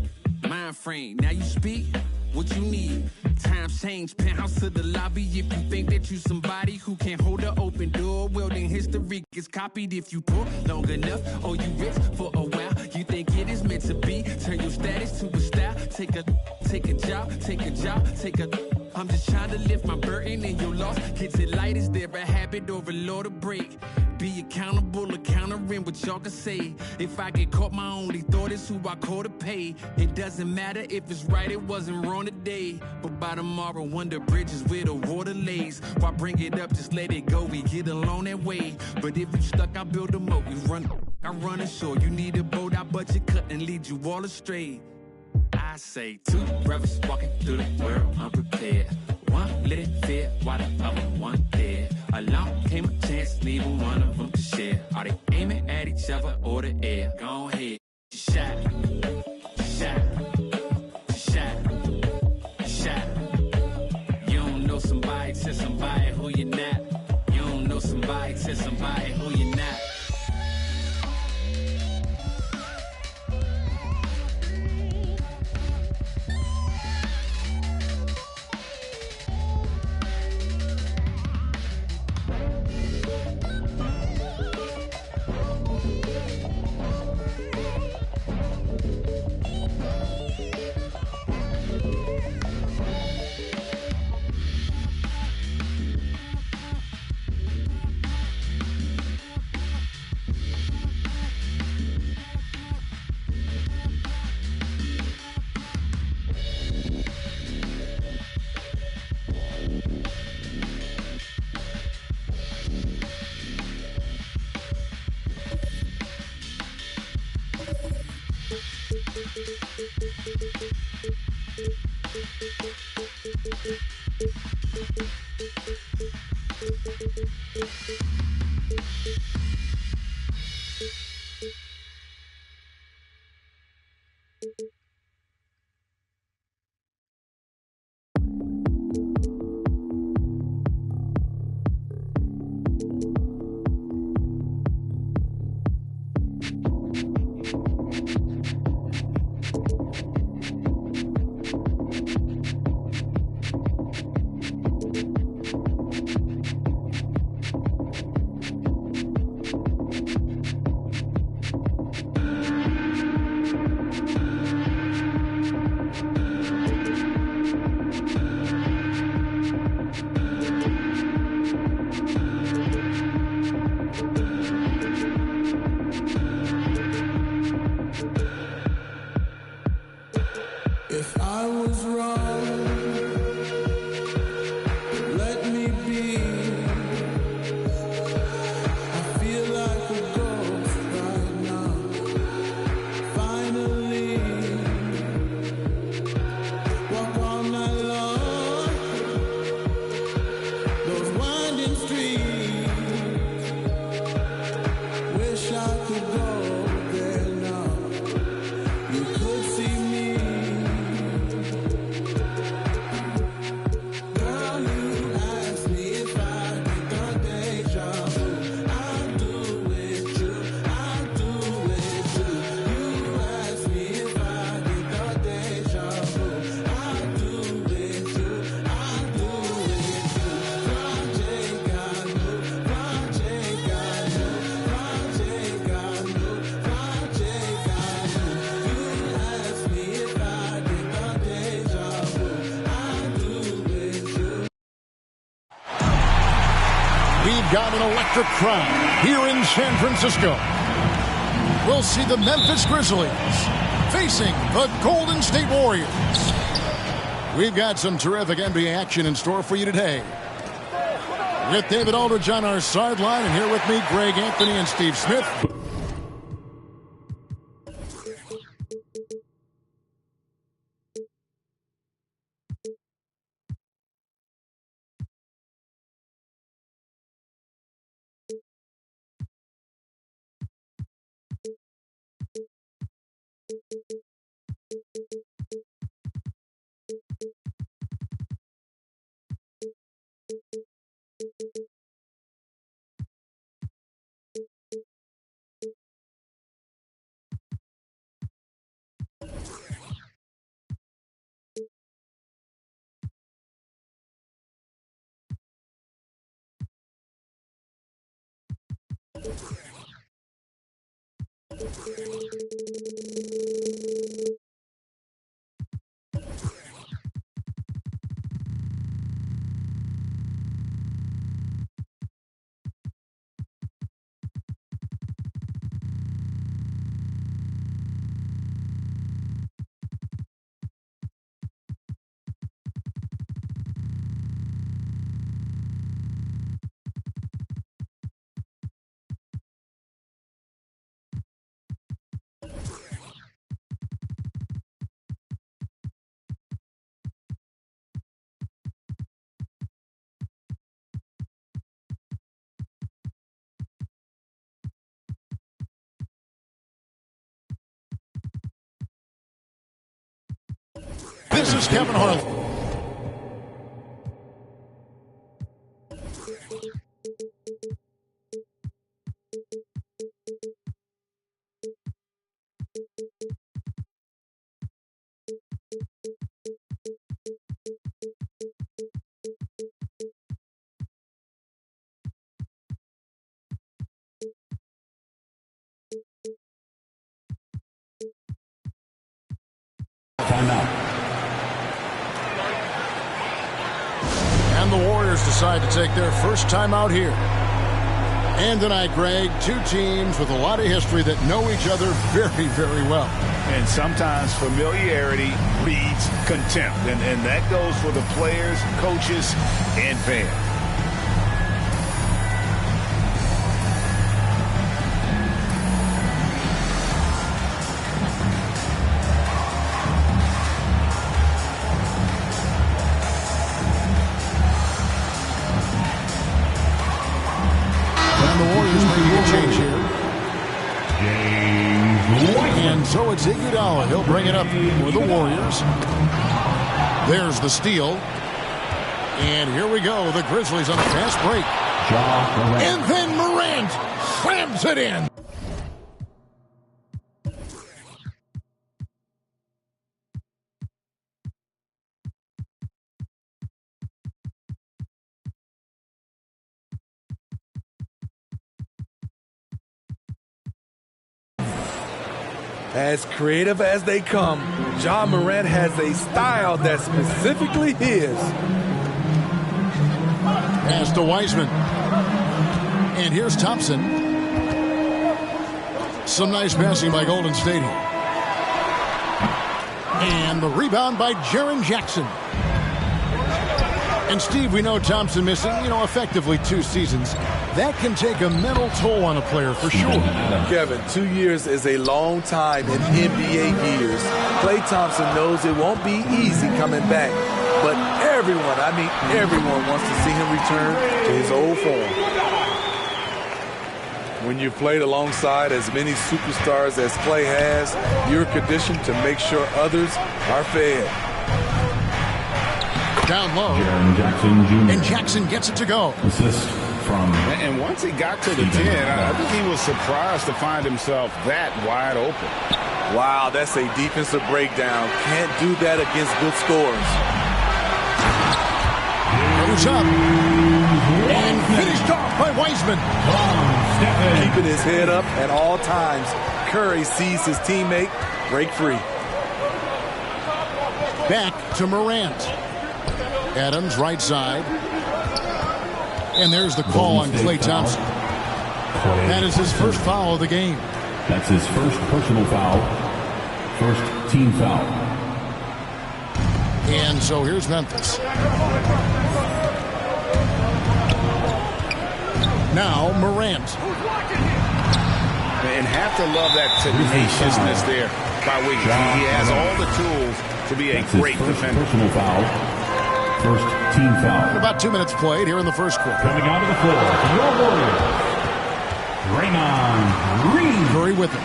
mind frame. Now you speak what you need. Times change, penthouse to the lobby. If you think that you somebody who can't hold an open door, well then history gets copied. If you poor long enough or you rich for a while, you think it is meant to be. Turn your status to a style. Take a job, take a job, take a. I'm just trying to lift my burden and your loss. Gets it light, is there a habit or a law to break? Be accountable, countering what y'all can say. If I get caught, my only thought is who I call to pay. It doesn't matter if it's right, it wasn't wrong today. But by tomorrow, wonder bridges where the water lays. Why bring it up, just let it go, we get along that way. But if you stuck, I build a moat, you run, I run ashore. You need a boat, I budget cut and lead you all astray. I say two brothers walking through the world unprepared. One lit fear while the other one dead. Along came a chance, neither one of them to share. Are they aiming at each other or the air? Go ahead, shot, shot, shot, shot. You don't know somebody, tell somebody who you're not. You don't know somebody, tell somebody who you're not. got an electric crowd here in San Francisco. We'll see the Memphis Grizzlies facing the Golden State Warriors. We've got some terrific NBA action in store for you today. With David Aldridge on our sideline, and here with me, Greg Anthony and Steve Smith. This is Kevin Harlan. And the Warriors decide to take their first time out here. And tonight, Greg, two teams with a lot of history that know each other very, very well. And sometimes familiarity breeds contempt. And that goes for the players, coaches, and fans. And so it's Iguodala. He'll bring it up for the Warriors. There's the steal. And here we go. The Grizzlies on a fast break. And then Morant slams it in. As creative as they come, Ja Morant has a style that's specifically his. Pass to Wiseman. And here's Thompson. Some nice passing by Golden State here. And the rebound by Jaren Jackson. And Steve, we know Thompson missing, effectively 2 seasons. That can take a mental toll on a player for sure. Kevin, 2 years is a long time in NBA years. Klay Thompson knows it won't be easy coming back. But everyone wants to see him return to his old form. When you've played alongside as many superstars as Klay has, you're conditioned to make sure others are fed. Down low. Jackson Jr. And Jackson gets it to go. Assist from... And once he got to the 10, I think he was surprised to find himself that wide open. Wow, that's a defensive breakdown. Can't do that against good scores. Goes up. And finished off by Wiseman. Keeping his head up at all times. Curry sees his teammate break free. Back to Morant. Adams, right side. And there's the call on Klay Thompson. That is his first foul of the game. That's his first personal foul. First team foul. And so here's Memphis. Now Morant. And have to love that tenaciousness there by Wiggins. He has all the tools to be a great defender. Personal foul. First team foul. About 2 minutes played here in the first quarter. Coming out of the floor, your Warriors, Draymond Green. Curry with him.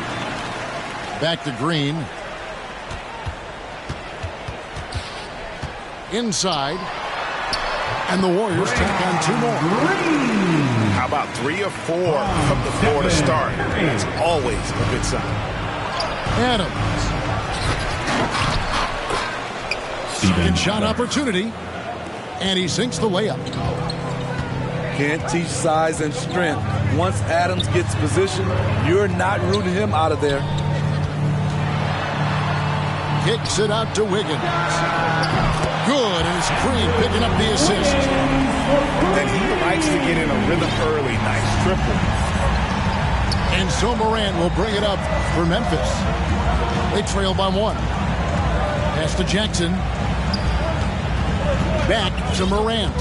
Back to Green. Inside. And the Warriors take on 2 more. How about 3 or 4 from the floor to start? That's always a good sign. Adams. Second shot opportunity. And he sinks the layup. Can't teach size and strength. Once Adams gets position, you're not rooting him out of there. Kicks it out to Wiggins. Good, and it's Green picking up the assist. And he likes to get in a rhythm early. Nice triple. And so Morant will bring it up for Memphis. They trail by 1. Pass to Jackson. Back to Morant.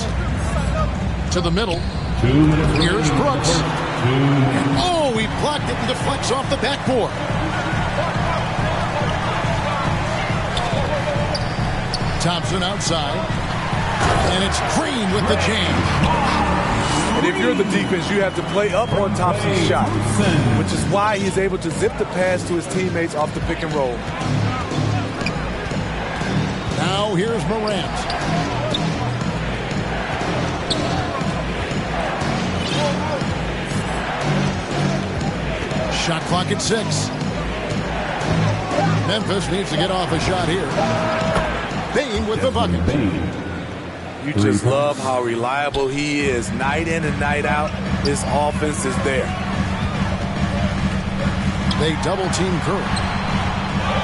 To the middle. 2 minutes. Here's Brooks. 2 minutes. Oh, he blocked it and deflects off the backboard. Thompson outside. And it's Green with the jam. And if you're the defense, you have to play up on Thompson's shot, which is why he's able to zip the pass to his teammates off the pick and roll. Now here's Morant. Shot clock at 6. Memphis needs to get off a shot here. Bain with the bucket. You just love how reliable he is. Night in and night out, his offense is there. They double team Curry.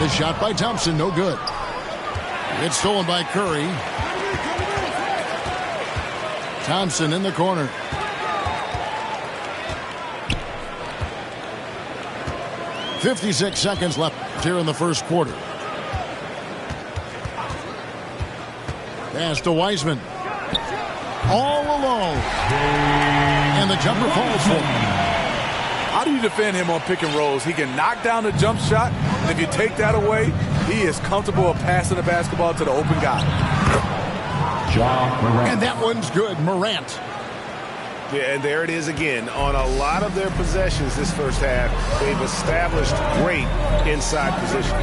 The shot by Thompson, no good. It's stolen by Curry. Thompson in the corner. .56 seconds left here in the first quarter. Pass to Wiseman. All alone. And the jumper falls for him. How do you defend him on pick and rolls? He can knock down the jump shot, and if you take that away, he is comfortable passing the basketball to the open guy. And that one's good. Morant. Yeah, and there it is again. On a lot of their possessions this first half, they've established great inside position.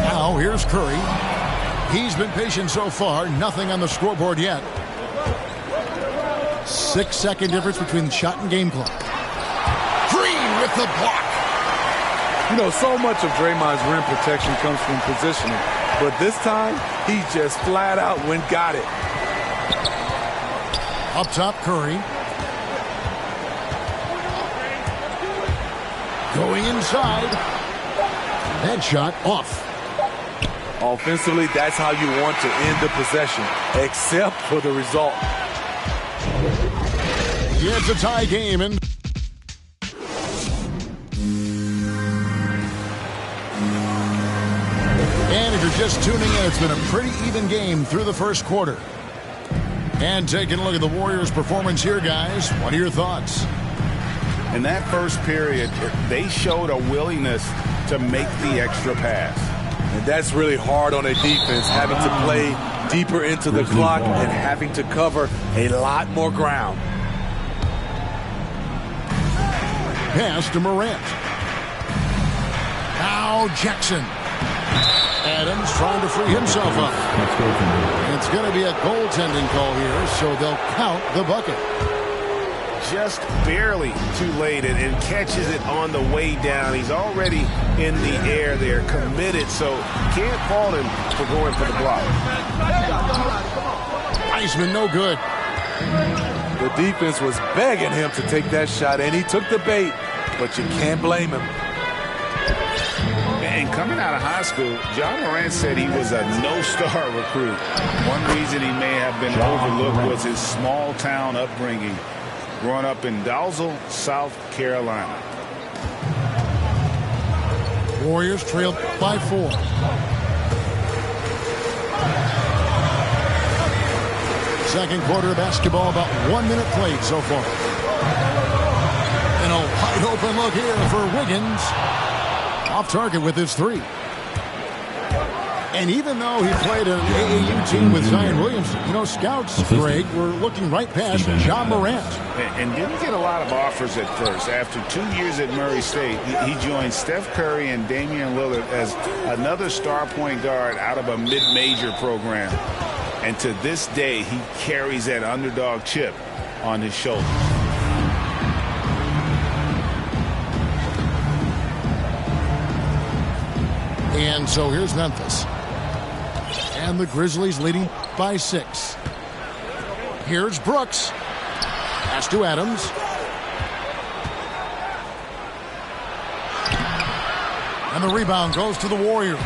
Now here's Curry. He's been patient so far. Nothing on the scoreboard yet. 6-second difference between shot and game clock. Green with the block. You know, so much of Draymond's rim protection comes from positioning. But this time, he just flat out went got it. Up top, Curry. Going inside. That shot off. Offensively, that's how you want to end the possession, except for the result. Yeah, it's a tie game. And if you're just tuning in, it's been a pretty even game through the first quarter. And taking a look at the Warriors' performance here, guys. What are your thoughts? In that first period, they showed a willingness to make the extra pass. And that's really hard on a defense, having to play deeper into the clock and having to cover a lot more ground. Pass to Morant. Now Jackson. Adams trying to free himself up. It's going to be a goaltending call here, so they'll count the bucket. Just barely too late and catches it on the way down. He's already in the air there, committed, so can't fault him for going for the block. Wiseman, no good. The defense was begging him to take that shot, and he took the bait, but you can't blame him. And And coming out of high school, John Morant said he was a no-star recruit. One reason he may have been overlooked was his small-town upbringing, growing up in Dalzell, South Carolina. Warriors trailed by 4. Second quarter of basketball, about 1 minute played so far. And a wide open look here for Wiggins. Off target with his 3. And even though he played an AAU team with Zion Williamson, scouts, Greg, were looking right past John Morant. And didn't get a lot of offers at first. After 2 years at Murray State, he joined Steph Curry and Damian Lillard as another star point guard out of a mid-major program. And to this day, he carries that underdog chip on his shoulders. And so here's Memphis. And the Grizzlies leading by 6. Here's Brooks. Pass to Adams. And the rebound goes to the Warriors.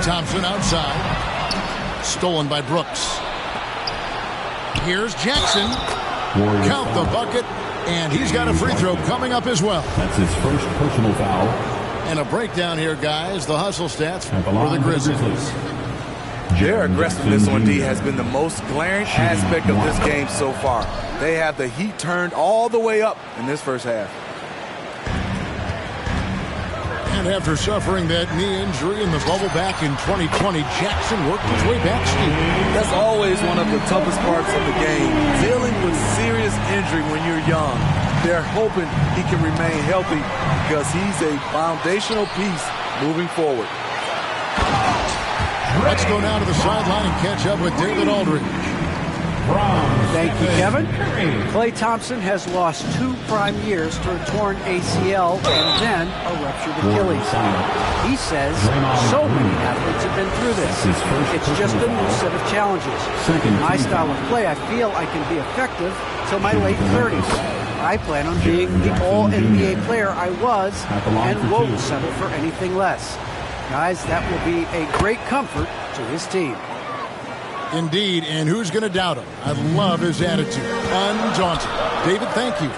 Thompson outside. Stolen by Brooks. Here's Jackson. Count the bucket. And he's got a free throw coming up as well. That's his first personal foul. And a breakdown here, guys. The hustle stats for the Grizzlies. Their aggressiveness on D has been the most glaring aspect of this game so far. They have the heat turned all the way up in this first half. And after suffering that knee injury in the bubble back in 2020, Jackson worked his way back, Steve. That's always one of the toughest parts of the game, dealing with serious injury when you're young. They're hoping he can remain healthy because he's a foundational piece moving forward. Let's go down to the sideline and catch up with David Aldridge. Thank you, Kevin. Klay Thompson has lost 2 prime years to a torn ACL and then a ruptured Achilles. He says so many athletes have been through this. It's just a new set of challenges. In my style of play, I feel I can be effective till my late 30s. I plan on being the all-NBA player I was and won't settle for anything less. Guys, that will be a great comfort to his team. Indeed, and who's going to doubt him? I love his attitude. Undaunted. David, thank you.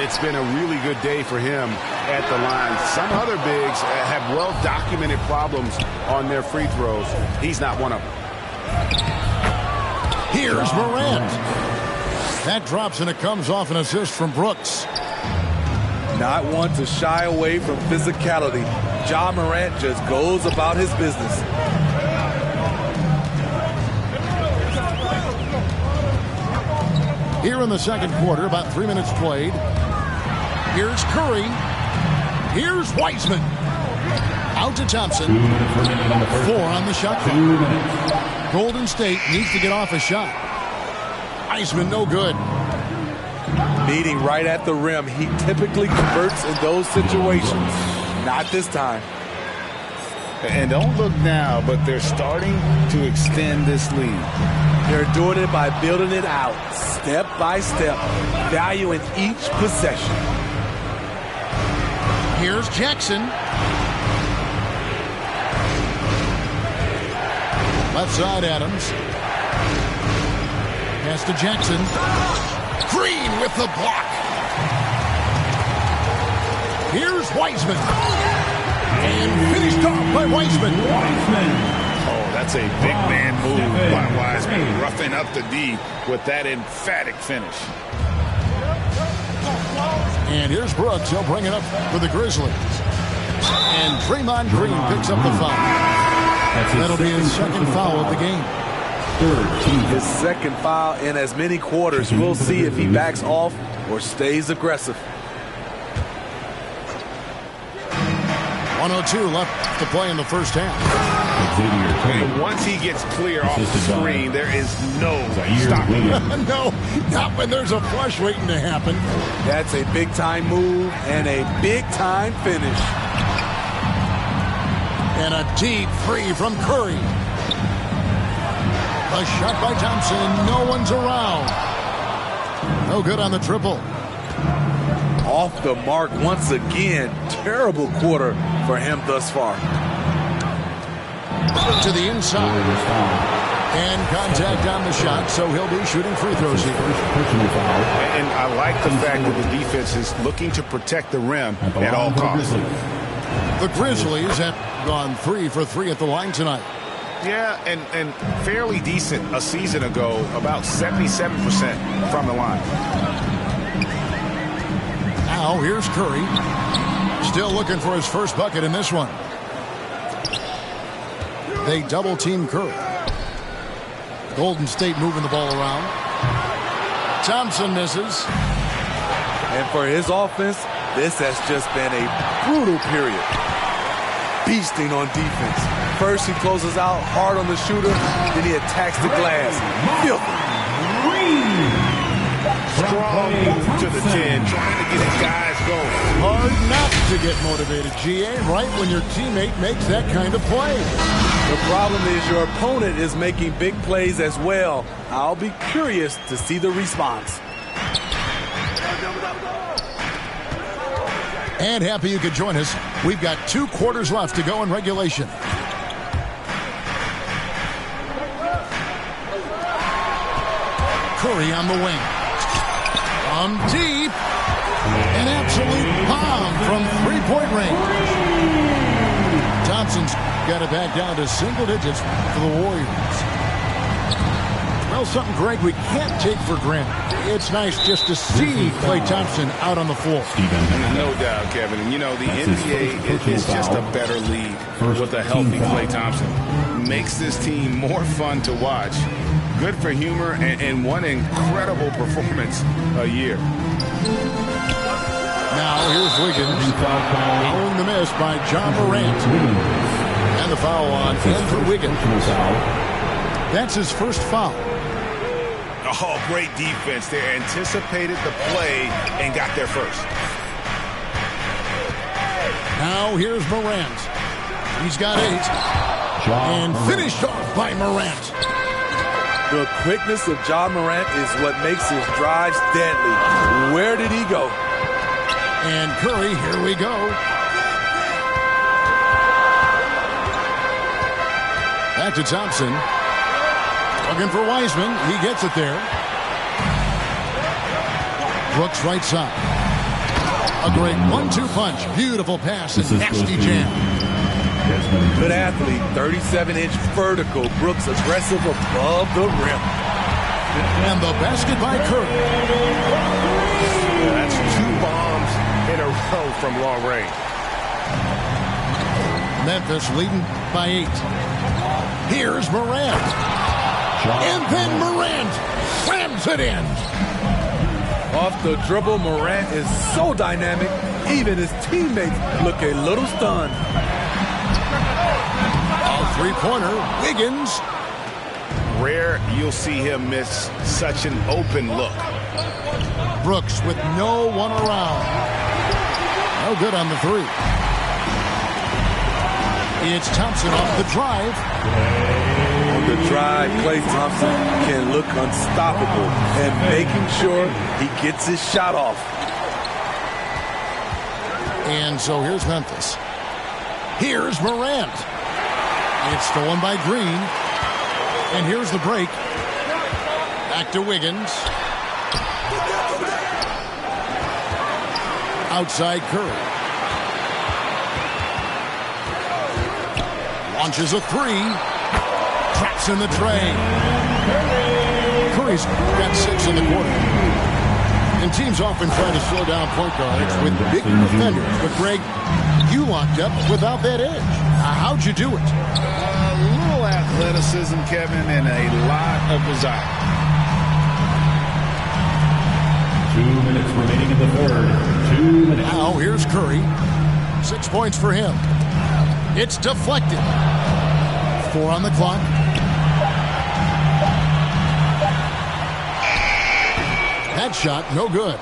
It's been a really good day for him at the line. Some other bigs have well-documented problems on their free throws. He's not one of them. Here's Morant. That drops and it comes off an assist from Brooks. Not one to shy away from physicality. Ja Morant just goes about his business. Here in the second quarter, about 3 minutes played. Here's Curry. Here's Wiseman. Out to Thompson. 4 on the shot clock. Golden State needs to get off a shot. Wiseman no good. Meeting right at the rim. He typically converts in those situations. Not this time. And don't look now, but they're starting to extend this lead. They're doing it by building it out, step by step, valuing each possession. Here's Jackson. Left side, Adams. Pass to Jackson. Green with the block. Here's Wiseman. And finished off by Wiseman. Oh, that's a big man move by Wiseman. Roughing up the D with that emphatic finish. And here's Brooks. He'll bring it up for the Grizzlies. And Draymond Green picks up the foul. That'll be his second foul of the game. His second foul in as many quarters. We'll see if he backs off or stays aggressive. 1:02 left to play in the first half. And once he gets clear off the screen, there is no stopping him. No, not when there's a flush waiting to happen. That's a big-time move and a big-time finish. And a deep three from Curry. A shot by Thompson. No one's around. No good on the triple. off the mark once again. Terrible quarter for him thus far. To the inside. And contact on the shot, so he'll be shooting free throws here. And I like the fact that the defense is looking to protect the rim at all costs. The Grizzlies have gone 3 for 3 at the line tonight. Yeah, and fairly decent a season ago, about 77% from the line. Now here's Curry. Still looking for his first bucket in this one. They double team Curry. Golden State moving the ball around. Thompson misses. And for his offense, this has just been a brutal period. Beasting on defense. First he closes out hard on the shooter, then he attacks the glass. Filthy. Strong move to the 10, trying to get his guys going. Hard not to get motivated, GA, right when your teammate makes that kind of play. The problem is your opponent is making big plays as well. I'll be curious to see the response. And happy you could join us. We've got 2 quarters left to go in regulation. Curry on the wing. From deep. An absolute bomb from 3-point range. Thompson's got it back down to single digits for the Warriors. Well, something, Greg, we can't take for granted. It's nice just to see Klay Thompson out on the floor. No doubt, Kevin. And, you know, the NBA is just a better league with a healthy Klay Thompson. Makes this team more fun to watch. Good for humor and one incredible performance a year. Now here's Wiggins. Following the miss by John Morant. And the foul on Andrew Wiggins. That's his first foul. Oh, great defense. They anticipated the play and got there first. Now here's Morant. He's got 8. And finished off by Morant. The quickness of John Morant is what makes his drives deadly. Where did he go? And Curry, here we go. Back to Thompson. Looking for Wiseman. He gets it there. Brooks right side. A great 1-2 punch. Beautiful pass and nasty jam. Good athlete. 37-inch vertical. Brooks aggressive above the rim. And the basket by Curry. Yeah, that's 2 bombs in a row from long range. Memphis leading by 8. Here's Morant. And then Morant slams it in. Off the dribble, Morant is so dynamic, even his teammates look a little stunned. A 3-pointer, Wiggins. Rare you'll see him miss such an open look. Brooks with no one around. No good on the 3. It's Thompson off the drive. On the drive, Klay Thompson can look unstoppable and making sure he gets his shot off. And so here's Memphis. Here's Morant. It's stolen by Green. And here's the break. Back to Wiggins. Outside Curry. Launches a 3. Traps in the tray. Curry's got 6 in the quarter. And teams often try to slow down point guards with big defenders. But, Greg, you locked up without that edge. How'd you do it? A little athleticism, Kevin, and a lot of desire. 2 minutes remaining in the third. 2 minutes. Now here's Curry. 6 points for him. It's deflected. 4 on the clock. That shot, no good.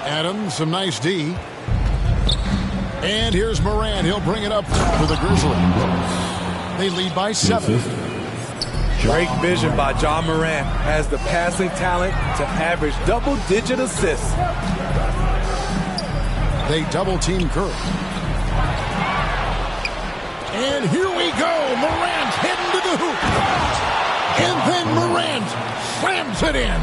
Adams, some nice D. And here's Morant. He'll bring it up for the Grizzlies. They lead by 7. Great vision by John Morant. Has the passing talent to average double-digit assists. They double-team Curry. And here we go. Morant heading to the hoop. And then Morant slams it in.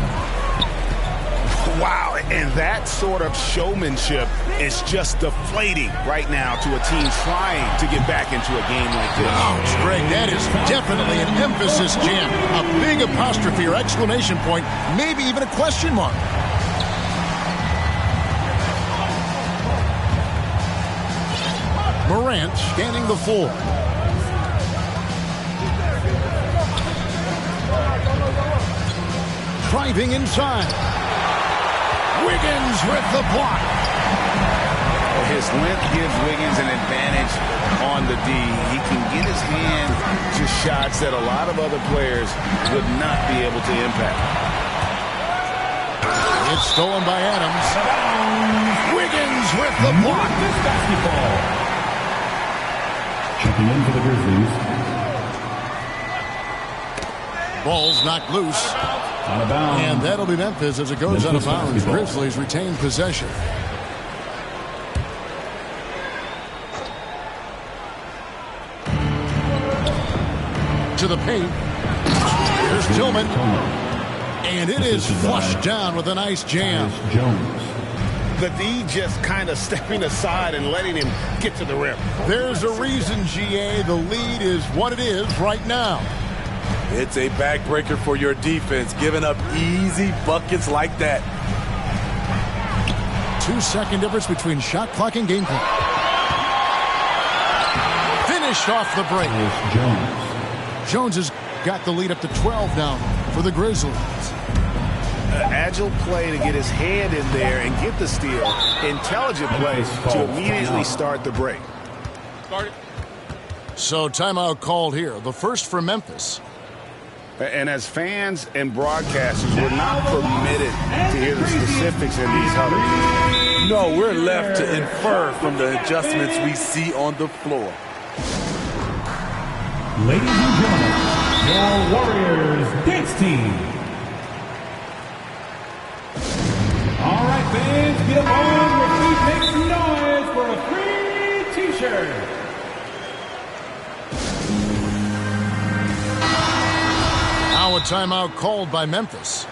Wow, and that sort of showmanship is just deflating right now to a team trying to get back into a game like this. Ouch, Greg, that is definitely an emphasis jam. A big apostrophe or exclamation point, maybe even a question mark. Morant scanning the floor. Driving inside. Wiggins with the block. His length gives Wiggins an advantage on the D. He can get his hand to shots that a lot of other players would not be able to impact. It's stolen by Adams. Wiggins with the block. Basketball. Checking in for the Grizzlies. Ball's knocked loose. Out of bounds. And that'll be Memphis as it goes out of bounds. Grizzlies retain possession. To the paint. Here's Tillman. And it is flushed down with a nice jam. The D just kind of stepping aside and letting him get to the rim. There's a reason, GA. The lead is what it is right now. It's a backbreaker for your defense, giving up easy buckets like that. 2-second difference between shot clock and game clock. Finished off the break. Jones has got the lead up to 12 now for the Grizzlies. Agile play to get his hand in there and get the steal. Intelligent play to immediately start the break. So timeout called here. The first for Memphis. And as fans and broadcasters, we're not permitted to hear the specifics in these huddles. No, we're left to infer from the adjustments we see on the floor. Ladies and gentlemen, your Warriors dance team. All right, fans, get up on your feet, make some noise for a free T-shirt. Now a timeout called by Memphis.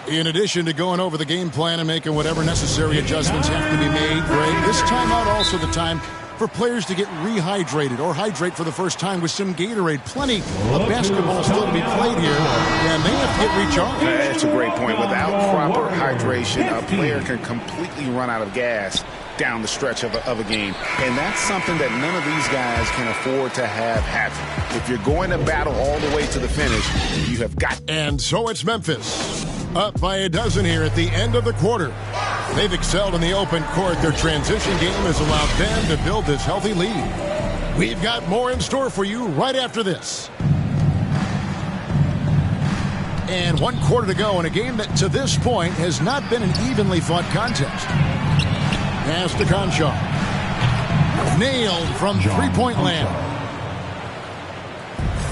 In addition to going over the game plan and making whatever necessary adjustments have to be made, Greg, this timeout also the time for players to get rehydrated or hydrate for the first time with some Gatorade. Plenty of basketball still to be played here, and they have to get recharged. That's a great point. Without proper hydration, a player can completely run out of gas down the stretch of a game. And that's something that none of these guys can afford to have happen. If you're going to battle all the way to the finish, you have got. And so it's Memphis. Up by a dozen here at the end of the quarter. They've excelled in the open court. Their transition game has allowed them to build this healthy lead. We've got more in store for you right after this. And 1 quarter to go in a game that to this point has not been an evenly fought contest. Pass to Conchar. Nailed from three-point land.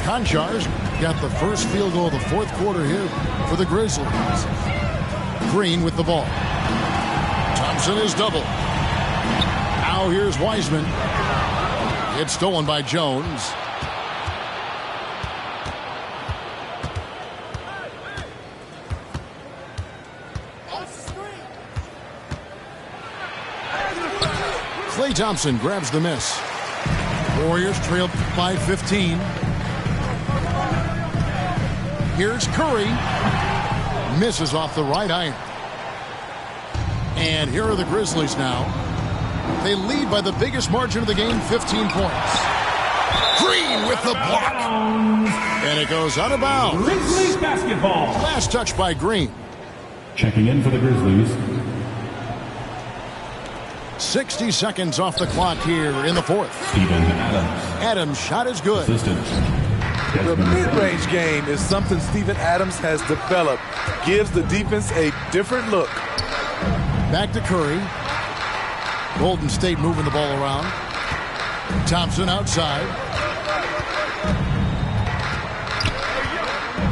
Conchar's got the first field goal of the fourth quarter here for the Grizzlies. Green with the ball. Thompson is double. Now here's Wiseman. It's stolen by Jones. Klay Thompson grabs the miss. Warriors trail by 15. Here's Curry. Misses off the right iron. And here are the Grizzlies now. They lead by the biggest margin of the game, 15 points. Green with the block. And it goes out of bounds. Grizzlies basketball. Last touch by Green. Checking in for the Grizzlies. 60 seconds off the clock here in the fourth. Steven Adams. Adams' shot is good. The mid-range game is something Steven Adams has developed. Gives the defense a different look. Back to Curry. Golden State moving the ball around. Thompson outside.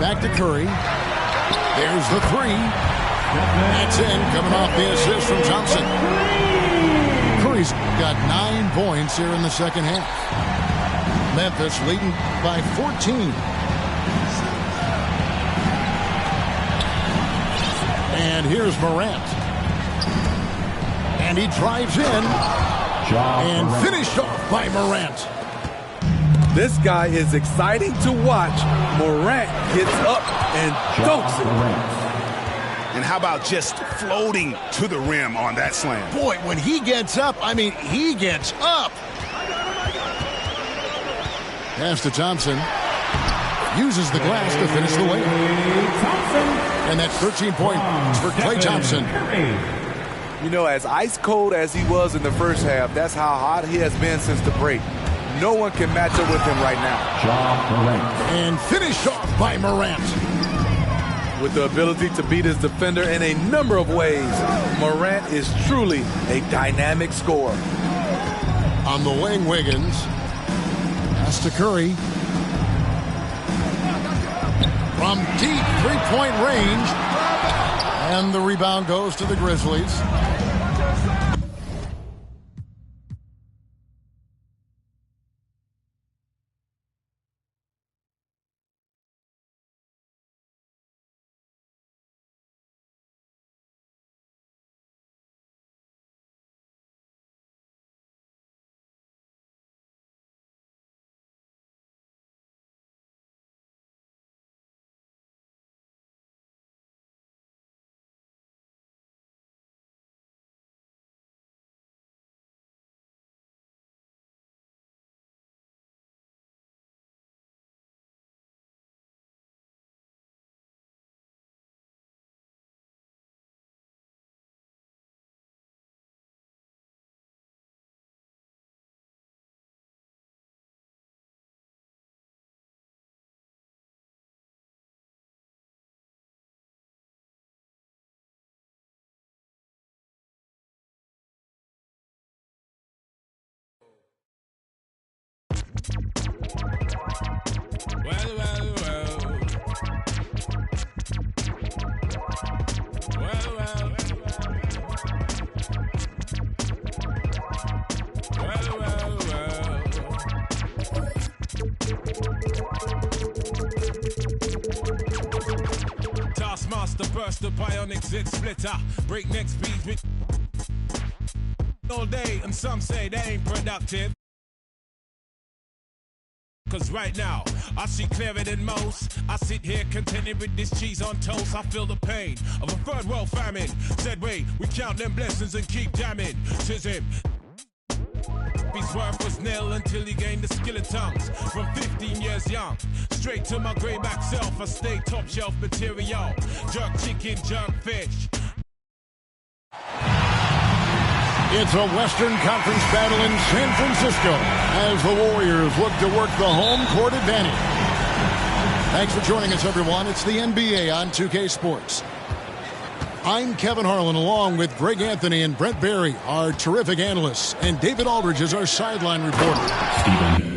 Back to Curry. There's the three. That's in, coming off the assist from Thompson. He's got 9 points here in the second half. Memphis leading by 14. And here's Morant. And he drives in. And finished off by Morant. This guy is exciting to watch. Morant gets up and dunks it. And how about just floating to the rim on that slam? Boy, when he gets up, I mean, he gets up. Pass to Thompson. Uses the glass to finish the layup. And that's 13 points for Klay Thompson. You know, as ice cold as he was in the first half, that's how hot he has been since the break. No one can match up with him right now. And finished off by Morant. With the ability to beat his defender in a number of ways, Morant is truly a dynamic scorer. On the wing, Wiggins. Pass to Curry. From deep three-point range. And the rebound goes to the Grizzlies. Taskmaster burst the bionic zit splitter. Breakneck speed with all day, and some say they ain't productive. Cause right now, I see clearer than most. I sit here contented with this cheese on toast. I feel the pain of a third world famine. Said wait, we count them blessings and keep jamming. Says him. His worth was nil until he gained the skill of tongues. From 15 years young, straight to my greyback self, I stay top shelf material. Jerk chicken, jerk fish. It's a Western Conference battle in San Francisco as the Warriors look to work the home court advantage. Thanks for joining us, everyone. It's the NBA on 2K Sports. I'm Kevin Harlan, along with Greg Anthony and Brent Barry, our terrific analysts, and David Aldridge is our sideline reporter. Stephen.